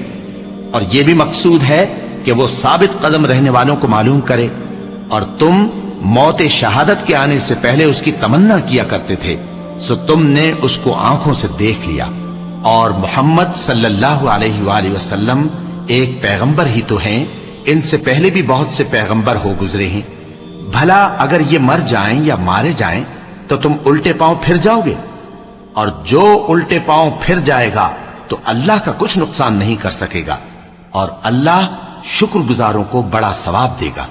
اور یہ بھی مقصود ہے کہ وہ ثابت قدم رہنے والوں کو معلوم کرے، اور تم موت شہادت کے آنے سے پہلے اس کی تمنا کیا کرتے تھے، سو تم نے اس کو آنکھوں سے دیکھ لیا۔ اور محمد صلی اللہ علیہ وآلہ وسلم ایک پیغمبر ہی تو ہیں، ان سے پہلے بھی بہت سے پیغمبر ہو گزرے ہیں۔ بھلا اگر یہ مر جائیں یا مارے جائیں تو تم الٹے پاؤں پھر جاؤ گے؟ اور جو الٹے پاؤں پھر جائے گا تو اللہ کا کچھ نقصان نہیں کر سکے گا، اور اللہ شکر گزاروں کو بڑا ثواب دے گا۔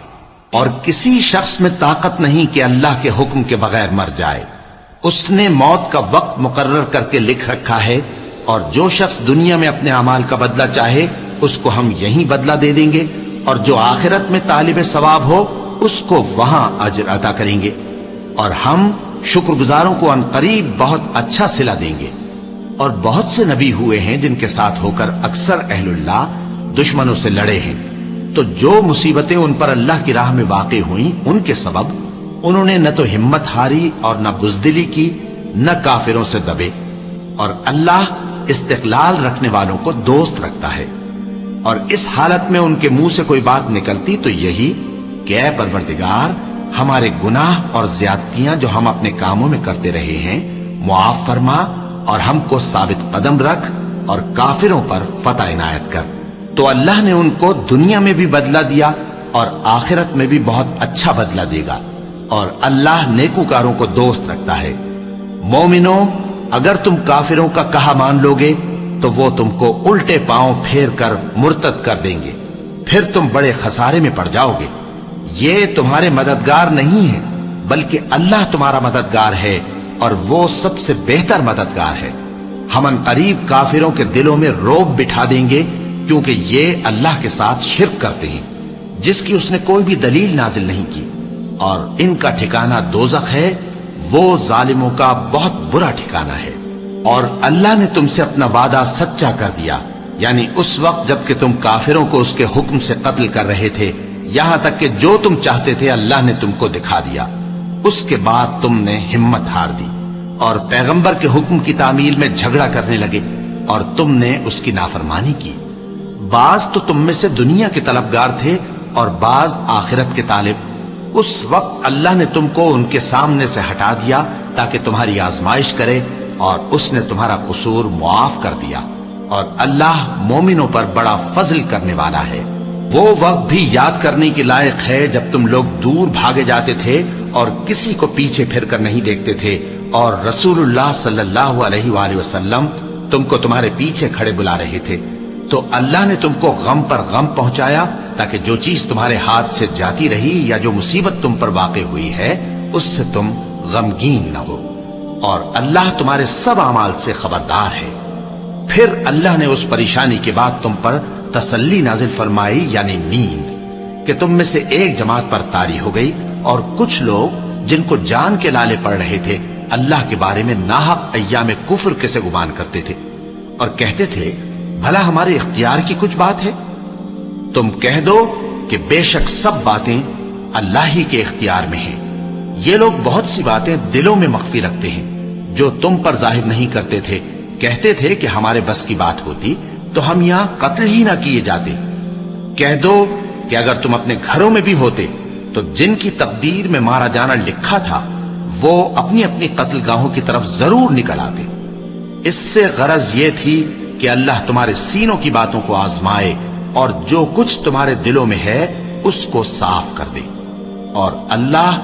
اور کسی شخص میں طاقت نہیں کہ اللہ کے حکم کے بغیر مر جائے، اس نے موت کا وقت مقرر کر کے لکھ رکھا ہے، اور جو شخص دنیا میں اپنے اعمال کا بدلہ چاہے اس کو ہم یہیں بدلہ دے دیں گے، اور جو آخرت میں طالب ثواب ہو اس کو وہاں اجر عطا کریں گے، اور ہم شکر گزاروں کو عنقریب بہت اچھا صلہ دیں گے۔ اور بہت سے نبی ہوئے ہیں جن کے ساتھ ہو کر اکثر اہل اللہ دشمنوں سے لڑے ہیں، تو جو مصیبتیں ان پر اللہ کی راہ میں واقع ہوئیں ان کے سبب انہوں نے نہ تو ہمت ہاری اور نہ بزدلی کی، نہ کافروں سے دبے، اور اللہ استقلال رکھنے والوں کو دوست رکھتا ہے۔ اور اس حالت میں ان کے منہ سے کوئی بات نکلتی تو یہی کہ اے پروردگار، ہمارے گناہ اور زیادتیاں جو ہم اپنے کاموں میں کرتے رہے ہیں معاف فرما، اور ہم کو ثابت قدم رکھ، اور کافروں پر فتح عنایت کر۔ تو اللہ نے ان کو دنیا میں بھی بدلہ دیا اور آخرت میں بھی بہت اچھا بدلہ دے گا، اور اللہ نیکوکاروں کو دوست رکھتا ہے۔ مومنوں، اگر تم کافروں کا کہا مان لوگے تو وہ تم کو الٹے پاؤں پھیر کر مرتد کر دیں گے، پھر تم بڑے خسارے میں پڑ جاؤ گے۔ یہ تمہارے مددگار نہیں ہے بلکہ اللہ تمہارا مددگار ہے، اور وہ سب سے بہتر مددگار ہے۔ ہم عنقریب کافروں کے دلوں میں رعب بٹھا دیں گے، کیونکہ یہ اللہ کے ساتھ شرک کرتے ہیں جس کی اس نے کوئی بھی دلیل نازل نہیں کی، اور ان کا ٹھکانہ دوزخ ہے، وہ ظالموں کا بہت برا ٹھکانہ ہے۔ اور اللہ نے تم سے اپنا وعدہ سچا کر دیا، یعنی اس وقت جب کہ تم کافروں کو اس کے حکم سے قتل کر رہے تھے، یہاں تک کہ جو تم چاہتے تھے اللہ نے تم کو دکھا دیا۔ اس کے بعد تم نے ہمت ہار دی اور پیغمبر کے حکم کی تعمیل میں جھگڑا کرنے لگے، اور تم نے اس کی نافرمانی کی۔ بعض تو تم میں سے دنیا کے طلبگار تھے اور بعض آخرت کے طالب۔ اس وقت اللہ نے تم کو ان کے سامنے سے ہٹا دیا تاکہ تمہاری آزمائش کرے، اور اس نے تمہارا قصور معاف کر دیا، اور اللہ مومنوں پر بڑا فضل کرنے والا ہے۔ وہ وقت بھی یاد کرنے کے لائق ہے جب تم لوگ دور بھاگے جاتے تھے اور کسی کو پیچھے پھر کر نہیں دیکھتے تھے، اور رسول اللہ صلی اللہ علیہ وآلہ وسلم تم کو تمہارے پیچھے کھڑے بلا رہے تھے، تو اللہ نے تم کو غم پر غم پہنچایا تاکہ جو چیز تمہارے ہاتھ سے جاتی رہی یا جو مصیبت تم پر واقع ہوئی ہے اس سے تم غمگین نہ ہو، اور اللہ تمہارے سب اعمال سے خبردار ہے۔ پھر اللہ نے اس پریشانی کے بعد تم پر تسلی نازل فرمائی، یعنی نیند، کہ تم میں سے ایک جماعت پر طاری ہو گئی، اور کچھ لوگ جن کو جان کے لالے پڑ رہے تھے اللہ کے بارے میں ناحق ایام کفر کے سے گمان کرتے تھے، اور کہتے تھے بھلا ہمارے اختیار کی کچھ بات ہے؟ تم کہہ دو کہ بے شک سب باتیں اللہ ہی کے اختیار میں ہیں۔ یہ لوگ بہت سی باتیں دلوں میں مخفی رکھتے ہیں جو تم پر ظاہر نہیں کرتے تھے۔ کہتے تھے کہ ہمارے بس کی بات ہوتی تو ہم یہاں قتل ہی نہ کیے جاتے۔ کہہ دو کہ اگر تم اپنے گھروں میں بھی ہوتے تو جن کی تقدیر میں مارا جانا لکھا تھا وہ اپنی اپنی قتل گاہوں کی طرف ضرور نکل آتے۔ اس سے غرض یہ تھی کہ اللہ تمہارے سینوں کی باتوں کو آزمائے اور جو کچھ تمہارے دلوں میں ہے اس کو صاف کر دے، اور اللہ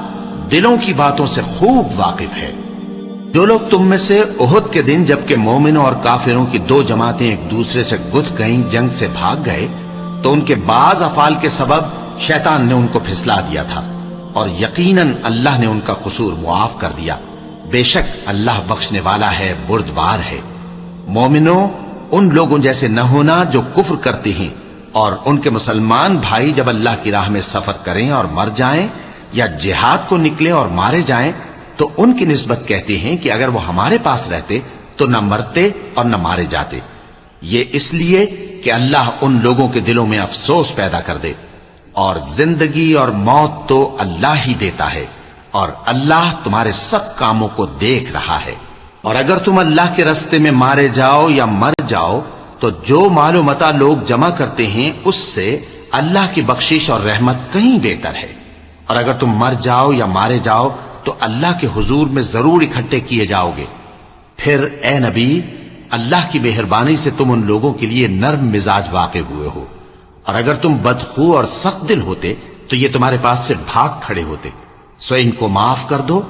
دلوں کی باتوں سے خوب واقف ہے۔ جو لوگ تم میں سے احد کے دن جبکہ مومنوں اور کافروں کی دو جماعتیں ایک دوسرے سے گتھ گئیں جنگ سے بھاگ گئے تو ان کے بعض افعال کے سبب شیطان نے ان کو پھسلا دیا تھا، اور یقیناً اللہ نے ان کا قصور معاف کر دیا۔ بے شک اللہ بخشنے والا ہے، بردبار ہے۔ مومنوں، ان لوگوں جیسے نہ ہونا جو کفر کرتے ہیں، اور ان کے مسلمان بھائی جب اللہ کی راہ میں سفر کریں اور مر جائیں یا جہاد کو نکلیں اور مارے جائیں تو ان کی نسبت کہتے ہیں کہ اگر وہ ہمارے پاس رہتے تو نہ مرتے اور نہ مارے جاتے۔ یہ اس لیے کہ اللہ ان لوگوں کے دلوں میں افسوس پیدا کر دے، اور زندگی اور موت تو اللہ ہی دیتا ہے، اور اللہ تمہارے سب کاموں کو دیکھ رہا ہے۔ اور اگر تم اللہ کے راستے میں مارے جاؤ یا مر جاؤ تو جو مال و متاع لوگ جمع کرتے ہیں اس سے اللہ کی بخشش اور رحمت کہیں بہتر ہے، اور اگر تم مر جاؤ یا مارے جاؤ تو اللہ کے حضور میں ضرور اکٹھے کیے جاؤ گے۔ پھر اے نبی، اللہ کی مہربانی سے تم ان لوگوں کے لیے نرم مزاج واقع ہوئے ہو، اور اگر تم بدخو اور سخت دل ہوتے تو یہ تمہارے پاس سے بھاگ کھڑے ہوتے۔ سو ان کو معاف کر دو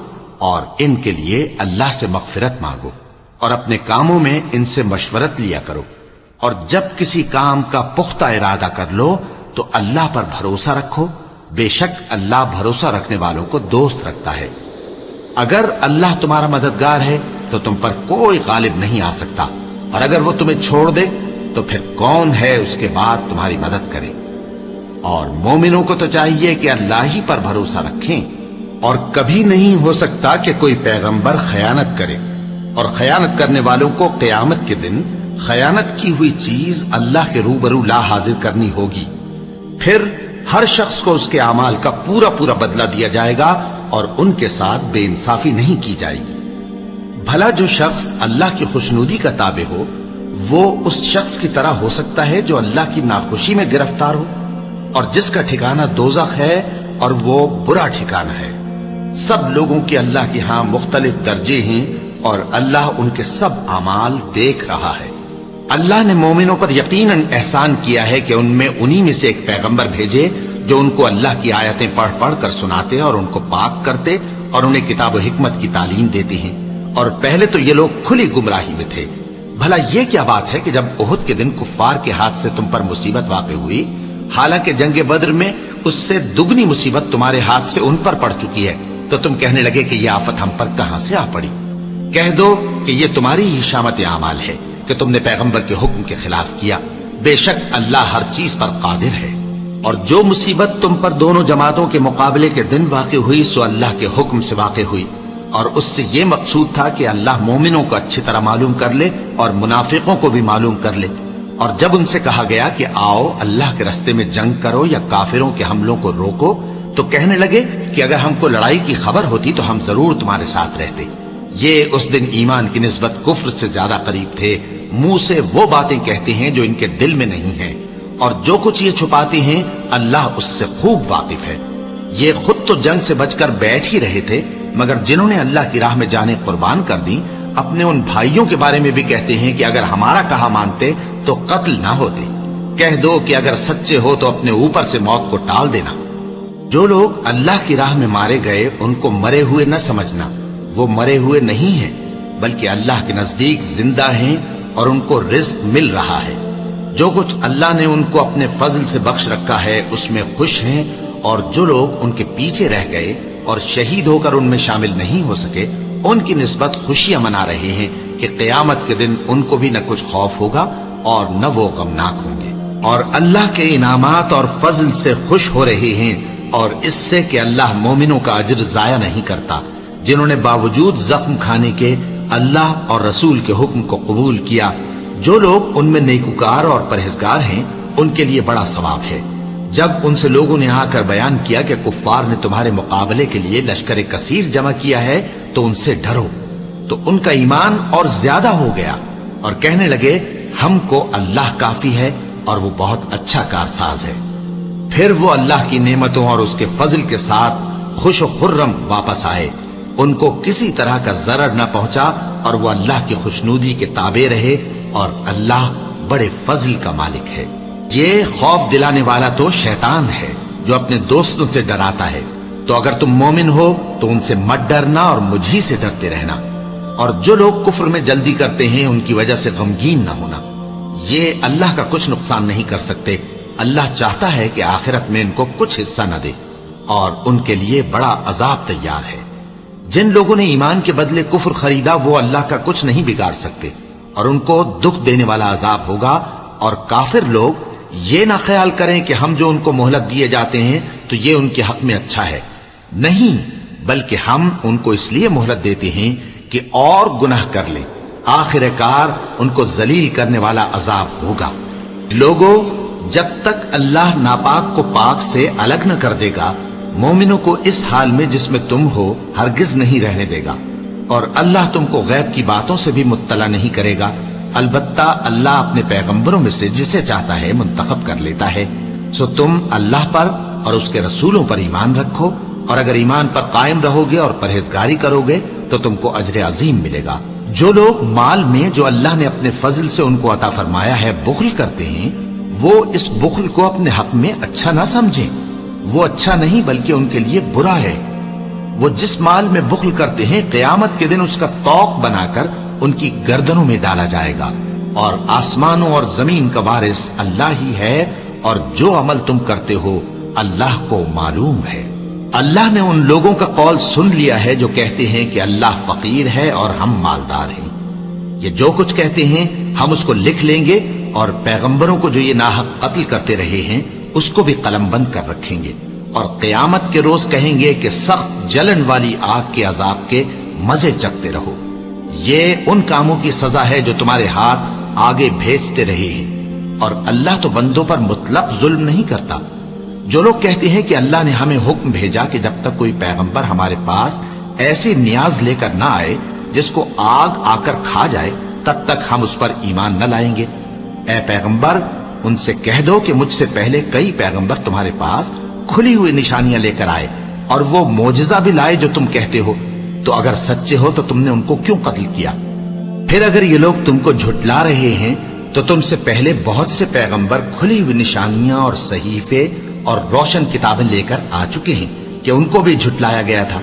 اور ان کے لیے اللہ سے مغفرت مانگو، اور اپنے کاموں میں ان سے مشورت لیا کرو، اور جب کسی کام کا پختہ ارادہ کر لو تو اللہ پر بھروسہ رکھو، بے شک اللہ بھروسہ رکھنے والوں کو دوست رکھتا ہے۔ اگر اللہ تمہارا مددگار ہے تو تم پر کوئی غالب نہیں آ سکتا، اور اگر وہ تمہیں چھوڑ دے تو پھر کون ہے اس کے بعد تمہاری مدد کرے۔ اور مومنوں کو تو چاہیے کہ اللہ ہی پر بھروسہ رکھیں، اور کبھی نہیں ہو سکتا کہ کوئی پیغمبر خیانت کرے، اور خیانت کرنے والوں کو قیامت کے دن خیانت کی ہوئی چیز اللہ کے روبرو لا حاضر کرنی ہوگی۔ پھر ہر شخص کو اس کے اعمال کا پورا پورا بدلہ دیا جائے گا، اور ان کے ساتھ بے انصافی نہیں کی جائے گی۔ بھلا جو شخص اللہ کی خوشنودی کا تابع ہو وہ اس شخص کی طرح ہو سکتا ہے جو اللہ کی ناخوشی میں گرفتار ہو، اور جس کا ٹھکانہ دوزخ ہے اور وہ برا ٹھکانہ ہے۔ سب لوگوں کے اللہ کے ہاں مختلف درجے ہیں، اور اللہ ان کے سب اعمال دیکھ رہا ہے۔ اللہ نے مومنوں پر یقیناً احسان کیا ہے کہ ان میں انہی میں سے ایک پیغمبر بھیجے جو ان کو اللہ کی آیتیں پڑھ پڑھ کر سناتے اور ان کو پاک کرتے اور انہیں کتاب و حکمت کی تعلیم دیتے ہیں، اور پہلے تو یہ لوگ کھلی گمراہی میں تھے۔ بھلا یہ کیا بات ہے کہ جب احد کے دن کفار کے ہاتھ سے تم پر مصیبت واقع ہوئی، حالانکہ جنگ بدر میں اس سے دگنی مصیبت تمہارے ہاتھ سے ان پر پڑ چکی ہے، تو تم کہنے لگے کہ یہ آفت ہم پر کہاں سے آ پڑی؟ کہہ دو کہ یہ تمہاری ہی شامت اعمال ہے کہ تم نے پیغمبر کے حکم کے خلاف کیا۔ بے شک اللہ ہر چیز پر قادر ہے۔ اور جو مصیبت تم پر دونوں جماعتوں کے مقابلے کے دن واقع ہوئی سو اللہ کے حکم سے واقع ہوئی، اور اس سے یہ مقصود تھا کہ اللہ مومنوں کو اچھی طرح معلوم کر لے اور منافقوں کو بھی معلوم کر لے۔ اور جب ان سے کہا گیا کہ آؤ اللہ کے راستے میں جنگ کرو یا کافروں کے حملوں کو روکو، تو کہنے لگے کہ اگر ہم کو لڑائی کی خبر ہوتی تو ہم ضرور تمہارے ساتھ رہتے۔ یہ اس دن ایمان کی نسبت کفر سے زیادہ قریب تھے۔ منہ سے وہ باتیں کہتے ہیں جو ان کے دل میں نہیں ہیں، اور جو کچھ یہ چھپاتے ہیں اللہ اس سے خوب واقف ہے۔ یہ خود تو جنگ سے بچ کر بیٹھ ہی رہے تھے، مگر جنہوں نے اللہ کی راہ میں جانیں قربان کر دی اپنے ان بھائیوں کے بارے میں بھی کہتے ہیں کہ اگر ہمارا کہا مانتے تو قتل نہ ہوتے۔ کہہ دو کہ اگر سچے ہو تو اپنے اوپر سے موت کو ٹال دینا۔ جو لوگ اللہ کی راہ میں مارے گئے ان کو مرے ہوئے نہ سمجھنا، وہ مرے ہوئے نہیں ہیں بلکہ اللہ کے نزدیک زندہ ہیں اور ان کو رزق مل رہا ہے۔ جو کچھ اللہ نے ان کو اپنے فضل سے بخش رکھا ہے اس میں خوش ہیں، اور جو لوگ ان کے پیچھے رہ گئے اور شہید ہو کر ان میں شامل نہیں ہو سکے ان کی نسبت خوشیاں منا رہے ہیں کہ قیامت کے دن ان کو بھی نہ کچھ خوف ہوگا اور نہ وہ غمناک ہوں گے، اور اللہ کے انعامات اور فضل سے خوش ہو رہے ہیں، اور اس سے کہ اللہ مومنوں کا اجر ضائع نہیں کرتا جنہوں نے باوجود زخم کھانے کے اللہ اور رسول کے حکم کو قبول کیا۔ جو لوگ ان میں نیکوکار اور پرہیزگار ہیں ان کے لیے بڑا ثواب ہے۔ جب ان سے لوگوں نے آ کر بیان کیا کہ کفار نے تمہارے مقابلے کے لیے لشکر کثیر جمع کیا ہے تو ان سے ڈرو، تو ان کا ایمان اور زیادہ ہو گیا اور کہنے لگے ہم کو اللہ کافی ہے اور وہ بہت اچھا کارساز ہے۔ پھر وہ اللہ کی نعمتوں اور اس کے فضل کے ساتھ خوش و خرم واپس آئے، ان کو کسی طرح کا ضرر نہ پہنچا اور وہ اللہ کی خوشنودی کے تابع رہے، اور اللہ بڑے فضل کا مالک ہے۔ یہ خوف دلانے والا تو شیطان ہے جو اپنے دوستوں سے ڈراتا ہے، تو اگر تم مومن ہو تو ان سے مت ڈرنا اور مجھ ہی سے ڈرتے رہنا، اور جو لوگ کفر میں جلدی کرتے ہیں ان کی وجہ سے غمگین نہ ہونا، یہ اللہ کا کچھ نقصان نہیں کر سکتے۔ اللہ چاہتا ہے کہ آخرت میں ان کو کچھ حصہ نہ دے، اور ان کے لیے بڑا عذاب تیار ہے۔ جن لوگوں نے ایمان کے بدلے کفر خریدا وہ اللہ کا کچھ نہیں بگاڑ سکتے، اور ان کو دکھ دینے والا عذاب ہوگا۔ اور کافر لوگ یہ نہ خیال کریں کہ ہم جو ان کو مہلت دیے جاتے ہیں تو یہ ان کے حق میں اچھا ہے، نہیں، بلکہ ہم ان کو اس لیے مہلت دیتے ہیں کہ اور گناہ کر لیں، آخر کار ان کو ذلیل کرنے والا عذاب ہوگا۔ لوگوں، جب تک اللہ ناپاک کو پاک سے الگ نہ کر دے گا مومنوں کو اس حال میں جس میں تم ہو ہرگز نہیں رہنے دے گا، اور اللہ تم کو غیب کی باتوں سے بھی مطلع نہیں کرے گا، البتہ اللہ اپنے پیغمبروں میں سے جسے چاہتا ہے منتخب کر لیتا ہے۔ سو تم اللہ پر اور اس کے رسولوں پر ایمان رکھو، اور اگر ایمان پر قائم رہو گے اور پرہیزگاری کرو گے تو تم کو اجر عظیم ملے گا۔ جو لوگ مال میں جو اللہ نے اپنے فضل سے ان کو عطا فرمایا ہے بخل کرتے ہیں، وہ اس بخل کو اپنے حق میں اچھا نہ سمجھیں، وہ اچھا نہیں بلکہ ان کے لیے برا ہے۔ وہ جس مال میں بخل کرتے ہیں قیامت کے دن اس کا طوق بنا کر ان کی گردنوں میں ڈالا جائے گا، اور آسمانوں اور زمین کا وارث اللہ ہی ہے، اور جو عمل تم کرتے ہو اللہ کو معلوم ہے۔ اللہ نے ان لوگوں کا قول سن لیا ہے جو کہتے ہیں کہ اللہ فقیر ہے اور ہم مالدار ہیں۔ یہ جو کچھ کہتے ہیں ہم اس کو لکھ لیں گے، اور پیغمبروں کو جو یہ ناحق قتل کرتے رہے ہیں اس کو بھی قلم بند کر رکھیں گے، اور قیامت کے روز کہیں گے کہ سخت جلن والی آگ کے عذاب کے مزے چکھتے رہو۔ یہ ان کاموں کی سزا ہے جو تمہارے ہاتھ آگے بھیجتے رہے ہیں، اور اللہ تو بندوں پر مطلق ظلم نہیں کرتا۔ جو لوگ کہتے ہیں کہ اللہ نے ہمیں حکم بھیجا کہ جب تک کوئی پیغمبر ہمارے پاس ایسی نیاز لے کر نہ آئے جس کو آگ آ کر کھا جائے تب تک ہم اس پر ایمان نہ لائیں گے، اے پیغمبر ان سے کہہ دو کہ مجھ سے پہلے کئی پیغمبر تمہارے پاس کھلی ہوئی نشانیاں لے کر آئے اور وہ معجزہ بھی لائے جو تم کہتے ہو، تو اگر سچے ہو تو تم نے ان کو کیوں قتل کیا؟ پھر اگر یہ لوگ تم کو جھٹلا رہے ہیں تو تم سے پہلے بہت سے پیغمبر کھلی ہوئی نشانیاں اور صحیفے اور روشن کتابیں لے کر آ چکے ہیں کہ ان کو بھی جھٹلایا گیا تھا۔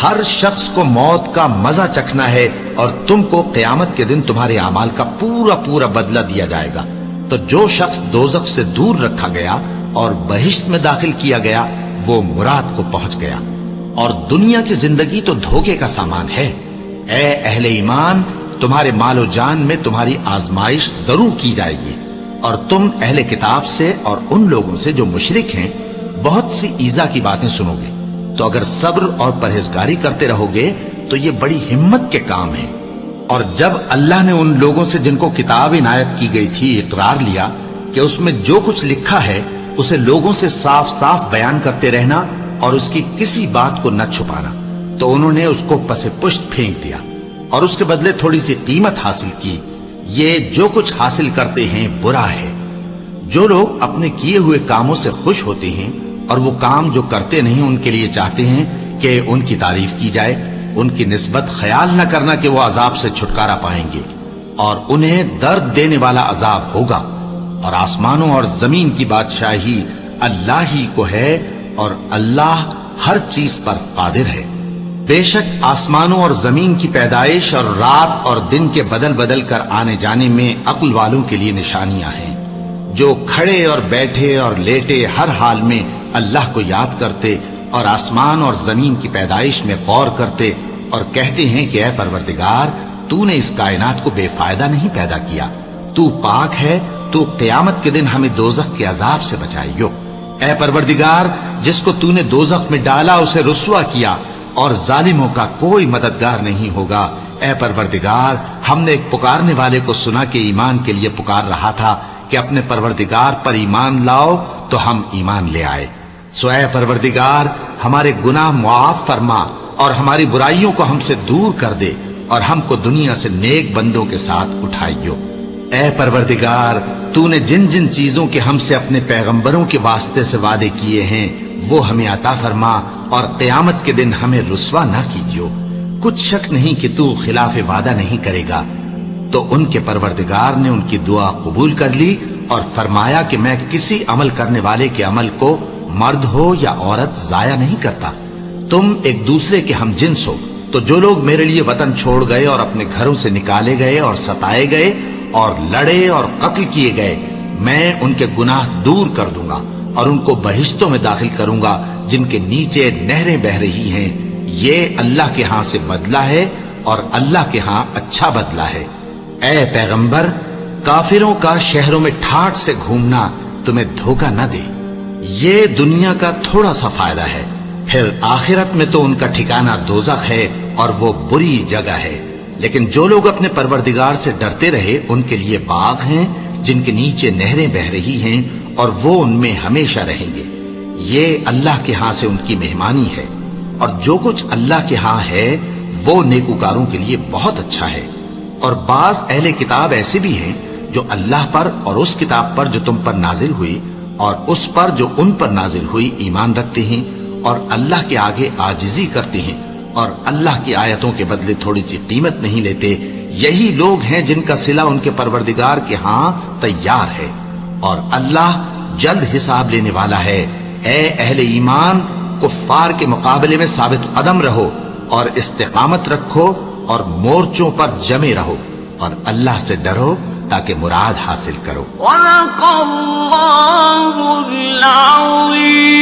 ہر شخص کو موت کا مزہ چکھنا ہے، اور تم کو قیامت کے دن تمہارے اعمال کا پورا پورا بدلہ دیا جائے گا۔ تو جو شخص دوزخ سے دور رکھا گیا اور بہشت میں داخل کیا گیا وہ مراد کو پہنچ گیا، اور دنیا کی زندگی تو دھوکے کا سامان ہے۔ اے اہل ایمان، تمہارے مال و جان میں تمہاری آزمائش ضرور کی جائے گی، اور تم اہل کتاب سے اور ان لوگوں سے جو مشرک ہیں بہت سی ایذا کی باتیں سنو گے، تو اگر صبر اور پرہیزگاری کرتے رہو گے تو یہ بڑی ہمت کے کام ہیں۔ اور جب اللہ نے ان لوگوں سے جن کو کتاب عنایت کی گئی تھی اقرار لیا کہ اس میں جو کچھ لکھا ہے اسے لوگوں سے صاف صاف بیان کرتے رہنا اور اس کی کسی بات کو نہ چھپانا، تو انہوں نے اس کو پس پشت پھینک دیا اور اس کے بدلے تھوڑی سی قیمت حاصل کی۔ یہ جو کچھ حاصل کرتے ہیں برا ہے۔ جو لوگ اپنے کیے ہوئے کاموں سے خوش ہوتے ہیں اور وہ کام جو کرتے نہیں ان کے لیے چاہتے ہیں کہ ان کی تعریف کی جائے، ان کی نسبت خیال نہ کرنا کہ وہ عذاب سے چھٹکارا پائیں گے، اور انہیں درد دینے والا عذاب ہوگا۔ اور آسمانوں اور زمین کی بادشاہی اللہ ہی کو ہے، اور اللہ ہر چیز پر قادر ہے۔ بے شک آسمانوں اور زمین کی پیدائش اور رات اور دن کے بدل بدل کر آنے جانے میں عقل والوں کے لیے نشانیاں ہیں، جو کھڑے اور بیٹھے اور لیٹے ہر حال میں اللہ کو یاد کرتے اور آسمان اور زمین کی پیدائش میں غور کرتے اور کہتے ہیں کہ اے پروردگار، تو نے اس کائنات کو بے فائدہ نہیں پیدا کیا، تو پاک ہے، تو قیامت کے دن ہمیں دوزخ کے عذاب سے بچائیو۔ اے پروردگار، جس کو تو نے دوزخ میں ڈالا اسے رسوا کیا، اور ظالموں کا کوئی مددگار نہیں ہوگا۔ اے پروردگار، ہم نے ایک پکارنے والے کو سنا کہ ایمان کے لیے پکار رہا تھا کہ اپنے پروردگار پر ایمان لاؤ، تو ہم ایمان لے آئے۔ سو اے پروردگار، ہمارے گناہ معاف فرما اور ہماری برائیوں کو ہم سے دور کر دے، اور ہم کو دنیا سے نیک بندوں کے ساتھ اٹھائیو۔ اے پروردگار، تو نے جن جن چیزوں کے ہم سے اپنے پیغمبروں کے واسطے سے وعدے کیے ہیں وہ ہمیں عطا فرما، اور قیامت کے دن ہمیں رسوا نہ کیجیو۔ کچھ شک نہیں کہ تو خلاف وعدہ نہیں کرے گا۔ تو ان کے پروردگار نے ان کی دعا قبول کر لی اور فرمایا کہ میں کسی عمل کرنے والے کے عمل کو مرد ہو یا عورت ضائع نہیں کرتا۔ تم ایک دوسرے کے ہم جنس ہو، تو جو لوگ میرے لیے وطن چھوڑ گئے اور اپنے گھروں سے نکالے گئے اور ستائے گئے اور لڑے اور قتل کیے گئے، میں ان کے گناہ دور کر دوں گا اور ان کو بہشتوں میں داخل کروں گا جن کے نیچے نہریں بہ رہی ہیں۔ یہ اللہ کے ہاں سے بدلہ ہے اور اللہ کے ہاں اچھا بدلہ ہے۔ اے پیغمبر، کافروں کا شہروں میں ٹھاٹھ سے گھومنا تمہیں دھوکہ نہ دے، یہ دنیا کا تھوڑا سا فائدہ ہے، پھر آخرت میں تو ان کا ٹھکانہ دوزخ ہے اور وہ بری جگہ ہے۔ لیکن جو لوگ اپنے پروردگار سے ڈرتے رہے ان کے لیے باغ ہیں جن کے نیچے نہریں بہ رہی ہیں، اور وہ ان میں ہمیشہ رہیں گے۔ یہ اللہ کے ہاں سے ان کی مہمانی ہے، اور جو کچھ اللہ کے ہاں ہے وہ نیکوکاروں کے لیے بہت اچھا ہے۔ اور بعض اہل کتاب ایسے بھی ہیں جو اللہ پر اور اس کتاب پر جو تم پر نازل ہوئی اور اس پر جو ان پر نازل ہوئی ایمان رکھتے ہیں، اور اللہ کے آگے عاجزی کرتے ہیں، اور اللہ کی آیتوں کے بدلے تھوڑی سی قیمت نہیں لیتے۔ یہی لوگ ہیں جن کا صلہ ان کے پروردگار کے ہاں تیار ہے، اور اللہ جلد حساب لینے والا ہے۔ اے اہل ایمان، کفار کے مقابلے میں ثابت قدم رہو اور استقامت رکھو اور مورچوں پر جمے رہو، اور اللہ سے ڈرو تاکہ مراد حاصل کرو۔ وَلَقَ اللَّهُ الْعَظِيمُ